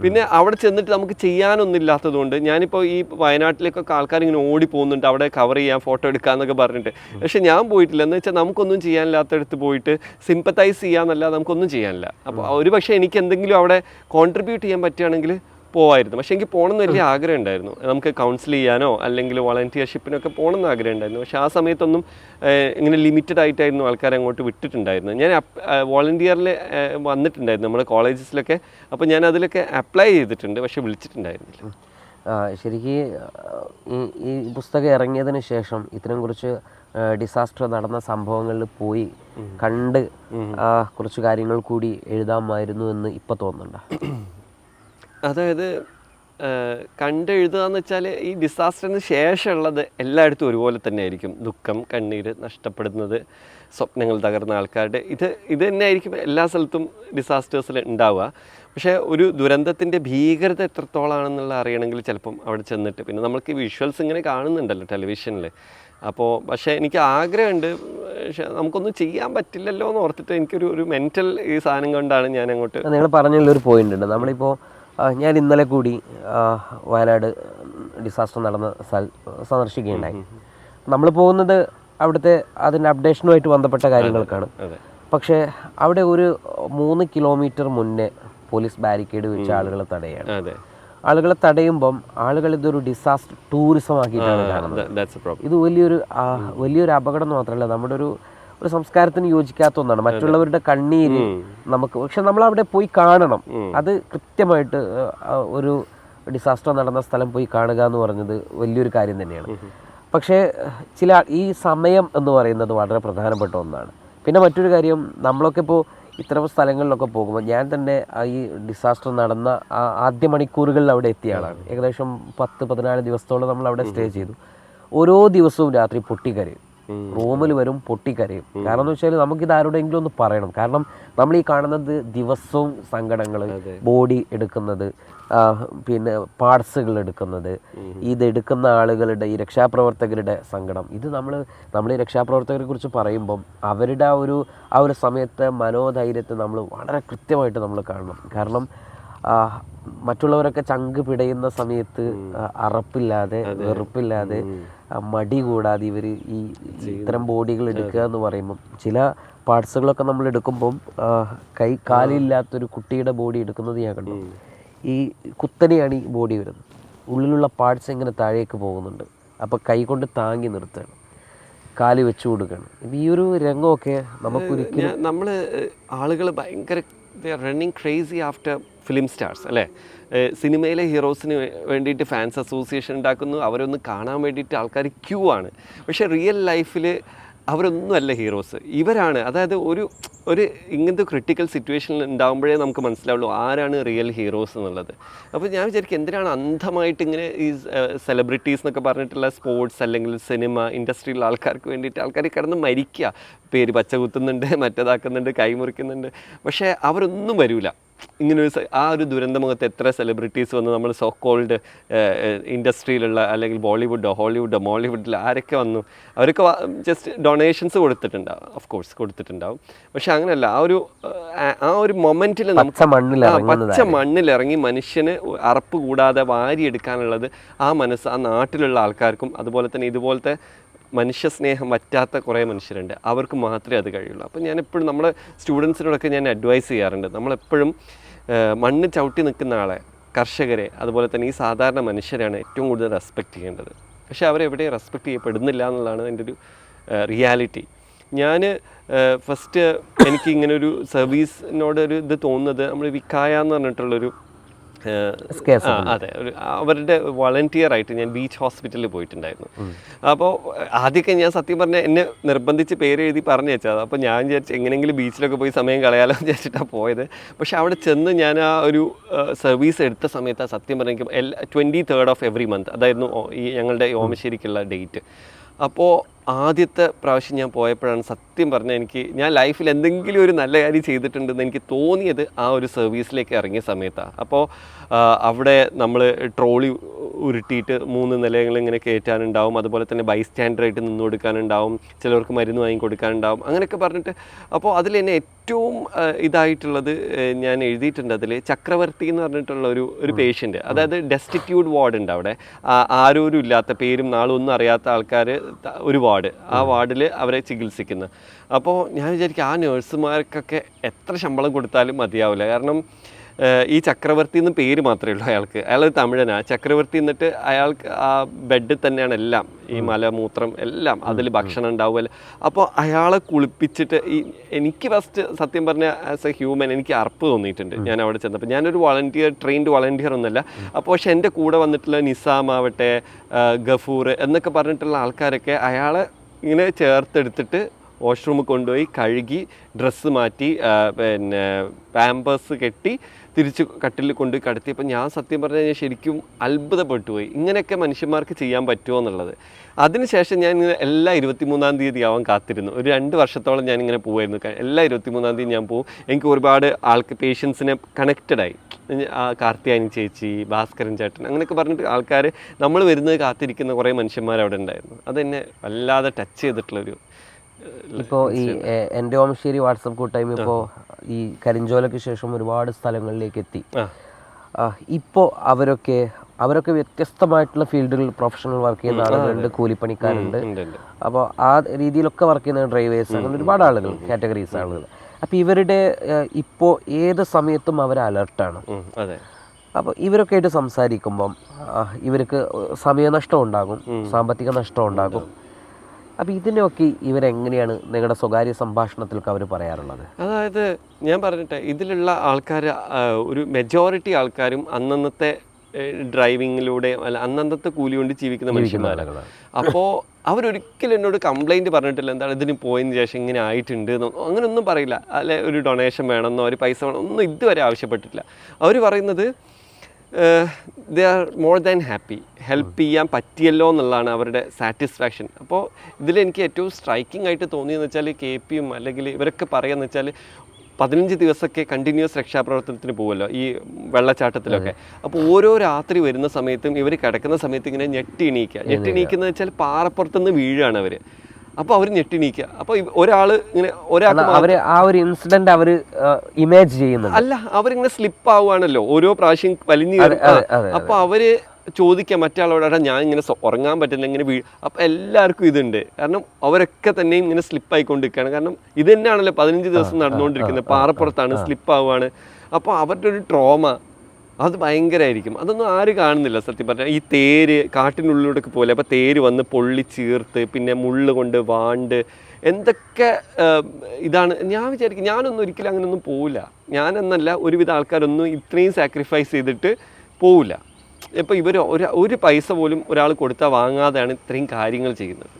പിന്നെ അവിടെ ചെന്നിട്ട് നമുക്ക് ചെയ്യാനൊന്നും ഇല്ലാത്തതുകൊണ്ട് ഞാനിപ്പോൾ ഈ വയനാട്ടിലേക്കൊക്കെ ആൾക്കാർ ഇങ്ങനെ ഓടി പോകുന്നുണ്ട് അവിടെ കവർ ചെയ്യാൻ ഫോട്ടോ എടുക്കാമെന്നൊക്കെ പറഞ്ഞിട്ട്. പക്ഷെ ഞാൻ പോയിട്ടില്ല. എന്ന് വെച്ചാൽ നമുക്കൊന്നും ചെയ്യാനില്ലാത്തടത്ത് പോയിട്ട് സിമ്പത്തൈസ് ചെയ്യാമെന്നല്ലാതെ നമുക്കൊന്നും ചെയ്യാനില്ല. അപ്പോൾ ഒരു പക്ഷേ എനിക്ക് എന്തെങ്കിലും അവിടെ കോൺട്രിബ്യൂട്ട് ചെയ്യാൻ പറ്റുകയാണെങ്കിൽ പോവായിരുന്നു. പക്ഷേ എനിക്ക് പോകണമെന്ന് വലിയ ആഗ്രഹം ഉണ്ടായിരുന്നു. നമുക്ക് കൗൺസിൽ ചെയ്യാനോ അല്ലെങ്കിൽ വോളണ്ടിയർഷിപ്പിനൊക്കെ പോകണമെന്ന് ആഗ്രഹം ഉണ്ടായിരുന്നു. പക്ഷേ ആ സമയത്തൊന്നും ഇങ്ങനെ ലിമിറ്റഡ് ആയിട്ടായിരുന്നു ആൾക്കാരെ അങ്ങോട്ട് വിട്ടിട്ടുണ്ടായിരുന്നു. ഞാൻ വോളണ്ടിയറിൽ വന്നിട്ടുണ്ടായിരുന്നു നമ്മുടെ കോളേജസിലൊക്കെ. അപ്പോൾ ഞാൻ അതിലൊക്കെ അപ്ലൈ ചെയ്തിട്ടുണ്ട്, പക്ഷേ വിളിച്ചിട്ടുണ്ടായിരുന്നില്ല. ശരിക്കും ഈ പുസ്തകം ഇറങ്ങിയതിന് ശേഷം ഇത്തരം കുറച്ച് ഡിസാസ്റ്റർ നടന്ന സംഭവങ്ങളിൽ പോയി കണ്ട് കുറച്ച് കാര്യങ്ങൾ കൂടി എഴുതാമായിരുന്നു എന്ന് ഇപ്പോൾ തോന്നുന്നുണ്ടോ? അതായത് കണ്ടെഴുതുക എന്ന് വെച്ചാൽ ഈ ഡിസാസ്റ്ററിന് ശേഷമുള്ളത് എല്ലായിടത്തും ഒരുപോലെ തന്നെ ആയിരിക്കും. ദുഃഖം, കണ്ണീര്, നഷ്ടപ്പെടുന്നത്, സ്വപ്നങ്ങൾ തകർന്ന ആൾക്കാരുടെ ഇത് തന്നെ ആയിരിക്കും എല്ലാ സ്ഥലത്തും ഡിസാസ്റ്റേഴ്സിൽ ഉണ്ടാവുക. പക്ഷേ ഒരു ദുരന്തത്തിൻ്റെ ഭീകരത എത്രത്തോളാണെന്നുള്ള അറിയണമെങ്കിൽ ചിലപ്പം അവിടെ ചെന്നിട്ട്, പിന്നെ നമുക്ക് വിഷ്വൽസ് ഇങ്ങനെ കാണുന്നുണ്ടല്ലോ ടെലിവിഷനിൽ. അപ്പോൾ പക്ഷേ എനിക്ക് ആഗ്രഹമുണ്ട്, പക്ഷേ നമുക്കൊന്നും ചെയ്യാൻ പറ്റില്ലല്ലോ എന്ന് ഓർത്തിട്ട് എനിക്കൊരു മെൻറ്റൽ ഈ സാധനം കൊണ്ടാണ് ഞാൻ അങ്ങോട്ട്. നിങ്ങൾ പറഞ്ഞുള്ളൊരു പോയിന്റ് ഉണ്ട്. നമ്മളിപ്പോൾ ഞാൻ ഇന്നലെ കൂടി വയനാട് ഡിസാസ്റ്റർ നടന്ന സന്ദർശിക്കുകയുണ്ടായി. നമ്മൾ പോകുന്നത് അവിടുത്തെ അതിൻ്റെ അപ്ഡേഷനുമായിട്ട് ബന്ധപ്പെട്ട കാര്യങ്ങൾക്കാണ്. പക്ഷേ അവിടെ ഒരു 3 കിലോമീറ്റർ മുന്നേ പോലീസ് ബാരിക്കേഡ് വെച്ച ആളുകളെ തടയാണ്. ആളുകളെ തടയുമ്പം ആളുകൾ ഇതൊരു ഡിസാസ്റ്റർ ടൂറിസം ആക്കിയിട്ടാണ് കാണുന്നത്. ഇത് വലിയൊരു അപകടം മാത്രമല്ല, നമ്മുടെ ഒരു സംസ്കാരത്തിന് യോജിക്കാത്ത ഒന്നാണ്. മറ്റുള്ളവരുടെ കണ്ണീര് നമുക്ക്, പക്ഷെ നമ്മൾ അവിടെ പോയി കാണണം. അത് കൃത്യമായിട്ട് ഒരു ഡിസാസ്റ്റർ നടന്ന സ്ഥലം പോയി കാണുക എന്ന് പറഞ്ഞത് വലിയൊരു കാര്യം തന്നെയാണ്. പക്ഷേ ഈ സമയം എന്ന് പറയുന്നത് വളരെ പ്രധാനപ്പെട്ട ഒന്നാണ്. പിന്നെ മറ്റൊരു കാര്യം, നമ്മളൊക്കെ ഇപ്പോൾ ഇത്തരം സ്ഥലങ്ങളിലൊക്കെ പോകുമ്പോൾ, ഞാൻ തന്നെ ഈ ഡിസാസ്റ്റർ നടന്ന ആദ്യ മണിക്കൂറുകളിൽ അവിടെ എത്തിയ ആളാണ്. ഏകദേശം 10-14 ദിവസത്തോളം നമ്മൾ അവിടെ സ്റ്റേ ചെയ്തു. ഓരോ ദിവസവും രാത്രി പൊട്ടിക്കരയും, റൂമിൽ വരും പൊട്ടിക്കരയും. കാരണം എന്ന് വെച്ചാൽ നമുക്കിത് ആരോടെങ്കിലും ഒന്ന് പറയണം. കാരണം നമ്മൾ ഈ കാണുന്നത് ദിവസവും സങ്കടങ്ങൾ, ബോഡി എടുക്കുന്നത്, പിന്നെ പാർട്സുകൾ എടുക്കുന്നത്, ഇതെടുക്കുന്ന ആളുകളുടെ, ഈ രക്ഷാപ്രവർത്തകരുടെ സങ്കടം. ഇത് നമ്മൾ ഈ രക്ഷാപ്രവർത്തകരെ കുറിച്ച് പറയുമ്പം അവരുടെ ആ ഒരു സമയത്തെ മനോധൈര്യത്തെ നമ്മൾ വളരെ കൃത്യമായിട്ട് നമ്മൾ കാണണം. കാരണം മറ്റുള്ളവരൊക്കെ ചങ്ക് പിടയുന്ന സമയത്ത് അറപ്പില്ലാതെ, വെറുപ്പില്ലാതെ, മടി കൂടാതെ ഇവർ ഇത്തരം ബോഡികൾ എടുക്കുക എന്ന് പറയുമ്പം, ചില പാർട്സുകളൊക്കെ നമ്മൾ എടുക്കുമ്പം കാലില്ലാത്തൊരു കുട്ടിയുടെ ബോഡി എടുക്കുന്നത് ഞാൻ കണ്ടു. ഈ കുത്തനെയാണ് ഈ ബോഡി വരുന്നത്, ഉള്ളിലുള്ള പാർട്സ് ഇങ്ങനെ താഴേക്ക് പോകുന്നുണ്ട്. അപ്പോൾ കൈ കൊണ്ട് താങ്ങി നിർത്തുകയാണ്, കാല് വെച്ചു കൊടുക്കുകയാണ്. ഈ ഒരു രംഗമൊക്കെ നമുക്കൊരിക്കലും, നമ്മൾ ആളുകൾ ഭയങ്കര running crazy after film stars അല്ലേ. സിനിമയിലെ ഹീറോസിന് വേണ്ടിയിട്ട് ഫാൻസ് അസോസിയേഷൻ ഉണ്ടാക്കുന്നു, അവരൊന്ന് കാണാൻ വേണ്ടിയിട്ട് ആൾക്കാർ ക്യൂ ആണ്. പക്ഷേ റിയൽ ലൈഫിൽ അവരൊന്നുമല്ല ഹീറോസ്, ഇവരാണ്. അതായത് ഒരു ഇങ്ങനത്തെ ക്രിട്ടിക്കൽ സിറ്റുവേഷനിൽ ഉണ്ടാകുമ്പോഴേ നമുക്ക് മനസ്സിലാവുള്ളൂ ആരാണ് റിയൽ ഹീറോസ് എന്നുള്ളത്. അപ്പോൾ ഞാൻ വിചാരിക്കും, എന്തിനാണ് അന്ധമായിട്ട് ഇങ്ങനെ ഈ സെലിബ്രിറ്റീസ് എന്നൊക്കെ പറഞ്ഞിട്ടുള്ള സ്പോർട്സ് അല്ലെങ്കിൽ സിനിമ ഇൻഡസ്ട്രിയിലുള്ള ആൾക്കാർക്ക് വേണ്ടിയിട്ട് ആൾക്കാർ കിടന്ന് മരിക്കുക, പേര് പച്ച കുത്തുന്നുണ്ട്, മറ്റേതാക്കുന്നുണ്ട്, കൈമുറിക്കുന്നുണ്ട്, പക്ഷേ അവരൊന്നും വരില്ല. ഇങ്ങനൊരു ഒരു ദുരന്തമുഖത്ത് എത്ര സെലിബ്രിറ്റീസ് വന്നു, നമ്മൾ സോ കോൾഡ് ഇൻഡസ്ട്രിയിലുള്ള അല്ലെങ്കിൽ ബോളിവുഡോ ഹോളിവുഡോ മോളിവുഡിൽ ആരൊക്കെ വന്നു, അവരൊക്കെ ജസ്റ്റ് ഡൊണേഷൻസ് കൊടുത്തിട്ടുണ്ടാവും, ഓഫ് കോഴ്സ് കൊടുത്തിട്ടുണ്ടാവും. പക്ഷെ അങ്ങനെയല്ല, ആ ഒരു മൊമെൻറ്റിൽ നമുക്ക് പച്ച മണ്ണിലിറങ്ങി മനുഷ്യന് അറപ്പ് കൂടാതെ വാരിയെടുക്കാനുള്ളത് ആ മനസ്സ് ആ നാട്ടിലുള്ള ആൾക്കാർക്കും, അതുപോലെ തന്നെ ഇതുപോലത്തെ മനുഷ്യ സ്നേഹം വറ്റാത്ത കുറേ മനുഷ്യരുണ്ട്, അവർക്ക് മാത്രമേ അത് കഴിയുള്ളൂ. അപ്പോൾ ഞാനെപ്പോഴും നമ്മളെ സ്റ്റുഡൻസിനോടൊക്കെ ഞാൻ അഡ്വൈസ് ചെയ്യാറുണ്ട്, നമ്മളെപ്പോഴും മണ്ണ് ചവിട്ടി നിൽക്കുന്ന ആളെ, കർഷകരെ, അതുപോലെ തന്നെ ഈ സാധാരണ മനുഷ്യരാണ് ഏറ്റവും കൂടുതൽ റെസ്പെക്റ്റ് ചെയ്യേണ്ടത്. പക്ഷേ അവരെവിടെയും റെസ്പെക്റ്റ് ചെയ്യപ്പെടുന്നില്ല എന്നുള്ളതാണ് എൻ്റെ ഒരു റിയാലിറ്റി. ഞാൻ ഫസ്റ്റ് എനിക്ക് ഇങ്ങനൊരു സർവീസിനോടൊരു ഇത് തോന്നുന്നത്, നമ്മൾ വിക്കായ എന്ന് പറഞ്ഞിട്ടുള്ളൊരു അതെ, അവരുടെ വളണ്ടിയർ ആയിട്ട് ഞാൻ ബീച്ച് ഹോസ്പിറ്റലിൽ പോയിട്ടുണ്ടായിരുന്നു. അപ്പോൾ ആദ്യമൊക്കെ ഞാൻ സത്യം പറഞ്ഞാൽ എന്നെ നിർബന്ധിച്ച് പേര് എഴുതി പറഞ്ഞു വെച്ചത്. അപ്പോൾ ഞാൻ വിചാരിച്ചു എങ്ങനെയെങ്കിലും ബീച്ചിലൊക്കെ പോയി സമയം കളയാലോ എന്ന് വിചാരിച്ചിട്ടാണ് പോയത്. പക്ഷെ അവിടെ ചെന്ന് ഞാൻ ആ ഒരു സർവീസ് എടുത്ത സമയത്ത് സത്യം പറഞ്ഞെങ്കിൽ 23rd of every month അതായിരുന്നു ഈ ഞങ്ങളുടെ ഓമശ്ശേരിക്കുള്ള ഡേറ്റ്. അപ്പോൾ ആദ്യത്തെ പ്രാവശ്യം ഞാൻ പോയപ്പോഴാണ് സത്യം പറഞ്ഞാൽ ഞാൻ ലൈഫിൽ എന്തെങ്കിലും ഒരു നല്ല കാര്യം ചെയ്തിട്ടുണ്ടെന്ന് എനിക്ക് തോന്നിയത് ആ ഒരു സർവീസിലേക്ക് ഇറങ്ങിയ സമയത്താണ്. അപ്പോൾ അവിടെ നമ്മൾ ട്രോളി ഉരുട്ടിയിട്ട് 3 നിലകൾ ഇങ്ങനെ കയറ്റാനുണ്ടാവും, അതുപോലെ തന്നെ ബൈസ്റ്റാൻഡറായിട്ട് നിന്ന് കൊടുക്കാനുണ്ടാവും, ചിലർക്ക് മരുന്ന് വാങ്ങി കൊടുക്കാനുണ്ടാവും, അങ്ങനെയൊക്കെ പറഞ്ഞിട്ട്. അപ്പോൾ അതിൽ എന്നെ ഏറ്റവും ഇതായിട്ടുള്ളത് ഞാൻ എഴുതിയിട്ടുണ്ട്, അതിൽ ചക്രവർത്തി എന്ന് പറഞ്ഞിട്ടുള്ള ഒരു പേഷ്യൻ്റ്, അതായത് ഡെസ്റ്റിറ്റ്യൂട്ട് വാർഡ് ഉണ്ട് അവിടെ, ആരോരും ഇല്ലാത്ത, പേരും നാളും ഒന്നും അറിയാത്ത ആൾക്കാർ ഒരു വാർഡ്, ആ വാർഡിൽ അവരെ ചികിത്സിക്കുന്നത്. അപ്പോൾ ഞാൻ വിചാരിക്കും ആ നഴ്സുമാർക്കൊക്കെ എത്ര ശമ്പളം കൊടുത്താലും മതിയാവില്ല. കാരണം ഈ ചക്രവർത്തി എന്ന് പേര് മാത്രമേ ഉള്ളൂ അയാൾക്ക്, അയാളൊരു തമിഴനാണ്. ചക്രവർത്തി എന്നിട്ട് അയാൾക്ക് ആ ബെഡിൽ തന്നെയാണ് എല്ലാം, ഈ മലമൂത്രം എല്ലാം, അതിൽ ഭക്ഷണം ഉണ്ടാവുമല്ലോ. അപ്പോൾ അയാളെ കുളിപ്പിച്ചിട്ട് എനിക്ക് ഫസ്റ്റ് സത്യം പറഞ്ഞാൽ ആസ് എ ഹ്യൂമൻ എനിക്ക് അറപ്പ് തോന്നിയിട്ടുണ്ട് ഞാൻ അവിടെ ചെന്നപ്പോൾ. ഞാനൊരു ട്രെയിൻഡ് വളണ്ടിയർ ഒന്നുമല്ല. അപ്പോൾ പക്ഷെ എൻ്റെ കൂടെ വന്നിട്ടുള്ള നിസാമാവട്ടെ, ഗഫൂർ എന്നൊക്കെ പറഞ്ഞിട്ടുള്ള ആൾക്കാരൊക്കെ അയാളെ ഇങ്ങനെ ചേർത്തെടുത്തിട്ട് വാഷ്റൂമിൽ കൊണ്ടുപോയി കഴുകി ഡ്രസ്സ് മാറ്റി പിന്നെ പാമ്പേഴ്സ് കെട്ടി തിരിച്ച് കട്ടിൽ കൊണ്ട് കടത്തിയപ്പോൾ ഞാൻ സത്യം പറഞ്ഞാൽ ഞാൻ ശരിക്കും അത്ഭുതപ്പെട്ടു പോയി, ഇങ്ങനെയൊക്കെ മനുഷ്യന്മാർക്ക് ചെയ്യാൻ പറ്റുമോ എന്നുള്ളത്. അതിനുശേഷം ഞാൻ എല്ലാ 23-ാം തീയതി ആവാൻ കാത്തിരുന്നു. ഒരു 2 വർഷത്തോളം ഞാനിങ്ങനെ പോകുമായിരുന്നു. എല്ലാ 23-ാം തീയതി ഞാൻ പോകും. എനിക്ക് ഒരുപാട് പേഷ്യൻസിനെ കണക്റ്റഡായി. കാർത്തിയാനി ചേച്ചി, ഭാസ്കരൻ ചേട്ടൻ, അങ്ങനെയൊക്കെ പറഞ്ഞിട്ട് ആൾക്കാർ നമ്മൾ വരുന്നത് കാത്തിരിക്കുന്ന കുറേ മനുഷ്യന്മാർ അവിടെ ഉണ്ടായിരുന്നു. അതെന്നെ വല്ലാതെ ടച്ച് ചെയ്തിട്ടുള്ളൊരു. ഇപ്പോൾ ഈ എൻ്റെ ഓമശ്ശേരി വാട്സപ്പ് കൂട്ടായ്മ ഇപ്പോൾ ഈ കരിഞ്ചോലയ്ക്ക് ശേഷം ഒരുപാട് സ്ഥലങ്ങളിലേക്ക് എത്തി. ഇപ്പോൾ അവരൊക്കെ വ്യത്യസ്തമായിട്ടുള്ള ഫീൽഡുകളിൽ പ്രൊഫഷണൽ വർക്ക് ചെയ്യുന്ന ആളുകളുണ്ട്, കൂലിപ്പണിക്കാരുണ്ട്. അപ്പോൾ ആ രീതിയിലൊക്കെ വർക്ക് ചെയ്യുന്ന ഡ്രൈവേഴ്സ്, അങ്ങനെ ഒരുപാട് ആളുകൾ, കാറ്റഗറീസ് ആളുകൾ. അപ്പോൾ ഇവരുടെ ഇപ്പോൾ ഏത് സമയത്തും അവർ അലർട്ടാണ്. അപ്പോൾ ഇവരൊക്കെ ആയിട്ട് സംസാരിക്കുമ്പം ഇവർക്ക് സമയനഷ്ടം ഉണ്ടാകും, സാമ്പത്തിക നഷ്ടം ഉണ്ടാകും. അപ്പോൾ ഇതിനൊക്കെ ഇവരെങ്ങനെയാണ് നിങ്ങളുടെ സ്വകാര്യ സംഭാഷണത്തിലൊക്കെ അവർ പറയാറുള്ളത്? അതായത് ഞാൻ പറഞ്ഞിട്ടെ, ഇതിലുള്ള ആൾക്കാർ ഒരു മെജോറിറ്റി ആൾക്കാരും അന്നന്നത്തെ ഡ്രൈവിങ്ങിലൂടെ അല്ല അന്നന്നത്തെ കൂലി കൊണ്ട് ജീവിക്കുന്ന മനുഷ്യന്മാരാണ്. അപ്പോൾ അവരൊരിക്കലും എന്നോട് കംപ്ലൈൻറ്റ് പറഞ്ഞിട്ടില്ല, എന്താണ് ഇതിന് പോയതിന് ശേഷം ഇങ്ങനെ ആയിട്ടുണ്ട് എന്നോ അങ്ങനെയൊന്നും പറയില്ല. അല്ലെ ഒരു ഡൊണേഷൻ വേണമെന്നോ ഒരു പൈസ വേണം ഒന്നും ഇതുവരെ ആവശ്യപ്പെട്ടിട്ടില്ല. അവർ പറയുന്നത് ദേ are more than happy, help ചെയ്യാൻ പറ്റിയല്ലോ എന്നുള്ളതാണ് അവരുടെ സാറ്റിസ്ഫാക്ഷൻ. അപ്പോൾ ഇതിലെനിക്ക് ഏറ്റവും സ്ട്രൈക്കിംഗ് ആയിട്ട് തോന്നിയെന്ന് വെച്ചാൽ KPയും അല്ലെങ്കിൽ ഇവരൊക്കെ പറയുകയെന്ന് വെച്ചാൽ 15 ദിവസമൊക്കെ കണ്ടിന്യൂസ് രക്ഷാപ്രവർത്തനത്തിന് പോകുമല്ലോ ഈ വെള്ളച്ചാട്ടത്തിലൊക്കെ. അപ്പോൾ ഓരോ രാത്രി വരുന്ന സമയത്തും ഇവർ കിടക്കുന്ന സമയത്ത് ഇങ്ങനെ ഞെട്ടി എണീക്കുന്നത് വെച്ചാൽ പാറപ്പുറത്തുനിന്ന് വീഴാണ് അവർ. അപ്പോൾ അവർ ഞെട്ടിണീക്കുക. അപ്പോൾ ഒരാൾ ഇങ്ങനെ അവർ ആ ഒരു ഇൻസിഡന്റ് അവർ ഇമേജ് ചെയ്യുന്നുണ്ട്. അല്ല, അവരിങ്ങനെ സ്ലിപ്പ് ആവുകയാണല്ലോ ഓരോ പ്രാവശ്യം വലിഞ്ഞു കയറും. അപ്പോൾ അവർ ചോദിക്കുക മറ്റാളോട്, ഞാൻ ഇങ്ങനെ ഉറങ്ങാൻ പറ്റില്ല ഇങ്ങനെ അപ്പോൾ എല്ലാവർക്കും ഇതുണ്ട്. കാരണം അവരൊക്കെ തന്നെയും ഇങ്ങനെ സ്ലിപ്പായിക്കൊണ്ടിരിക്കുകയാണ്. കാരണം ഇത് തന്നെയാണല്ലോ 15 ദിവസം നടന്നുകൊണ്ടിരിക്കുന്നത്, പാറപ്പുറത്താണ്, സ്ലിപ്പ് ആവുകയാണ്. അപ്പോൾ അവരുടെ ഒരു ട്രോമ അത് ഭയങ്കരമായിരിക്കും. അതൊന്നും ആരും കാണുന്നില്ല സത്യം പറഞ്ഞാൽ. ഈ തേര് കാട്ടിനുള്ളിലൂടെ പോലെ, അപ്പോൾ തേര് വന്ന് പൊള്ളി ചീർത്ത് പിന്നെ മുള്ള് കൊണ്ട് വാണ്ട് എന്തൊക്കെ ഇതാണ്. ഞാൻ വിചാരിക്കും ഞാനൊന്നും ഒരിക്കലും അങ്ങനെയൊന്നും പോവില്ല. ഞാനെന്നല്ല ഒരുവിധ ആൾക്കാരൊന്നും ഇത്രയും സാക്രിഫൈസ് ചെയ്തിട്ട് പോവില്ല. ഇപ്പോൾ ഇവർ ഒരു പൈസ പോലും ഒരാൾ കൊടുത്താൽ വാങ്ങാതെയാണ് ഇത്രയും കാര്യങ്ങൾ ചെയ്യുന്നത്.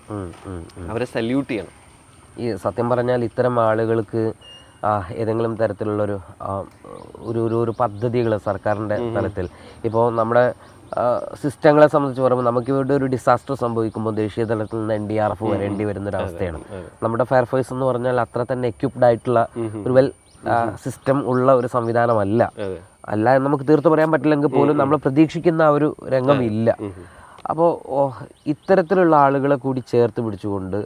അവരെ സല്യൂട്ട് ചെയ്യണം. ഈ സത്യം പറഞ്ഞാൽ ഇത്തരം ആളുകൾക്ക് ഏതെങ്കിലും തരത്തിലുള്ളൊരു ഒരു പദ്ധതികൾ സർക്കാരിൻ്റെ തലത്തിൽ, ഇപ്പോൾ നമ്മുടെ സിസ്റ്റങ്ങളെ സംബന്ധിച്ച് പറയുമ്പോൾ നമുക്ക് ഇവിടെ ഒരു ഡിസാസ്റ്റർ സംഭവിക്കുമ്പോൾ ദേശീയ തലത്തിൽ നിന്ന് NDRF വരേണ്ടി വരുന്നൊരവസ്ഥയാണ്. നമ്മുടെ ഫയർഫോഴ്സ് എന്ന് പറഞ്ഞാൽ അത്ര തന്നെ എക്യുപ്ഡ് ആയിട്ടുള്ള ഒരു വെൽ സിസ്റ്റം ഉള്ള ഒരു സംവിധാനമല്ല. അല്ല എന്ന് നമുക്ക് തീർത്ത് പറയാൻ പറ്റില്ലെങ്കിൽ പോലും നമ്മൾ പ്രതീക്ഷിക്കുന്ന ആ ഒരു രംഗം ഇല്ല. അപ്പോൾ ഇത്തരത്തിലുള്ള ആളുകളെ കൂടി ചേർത്ത് പിടിച്ചുകൊണ്ട്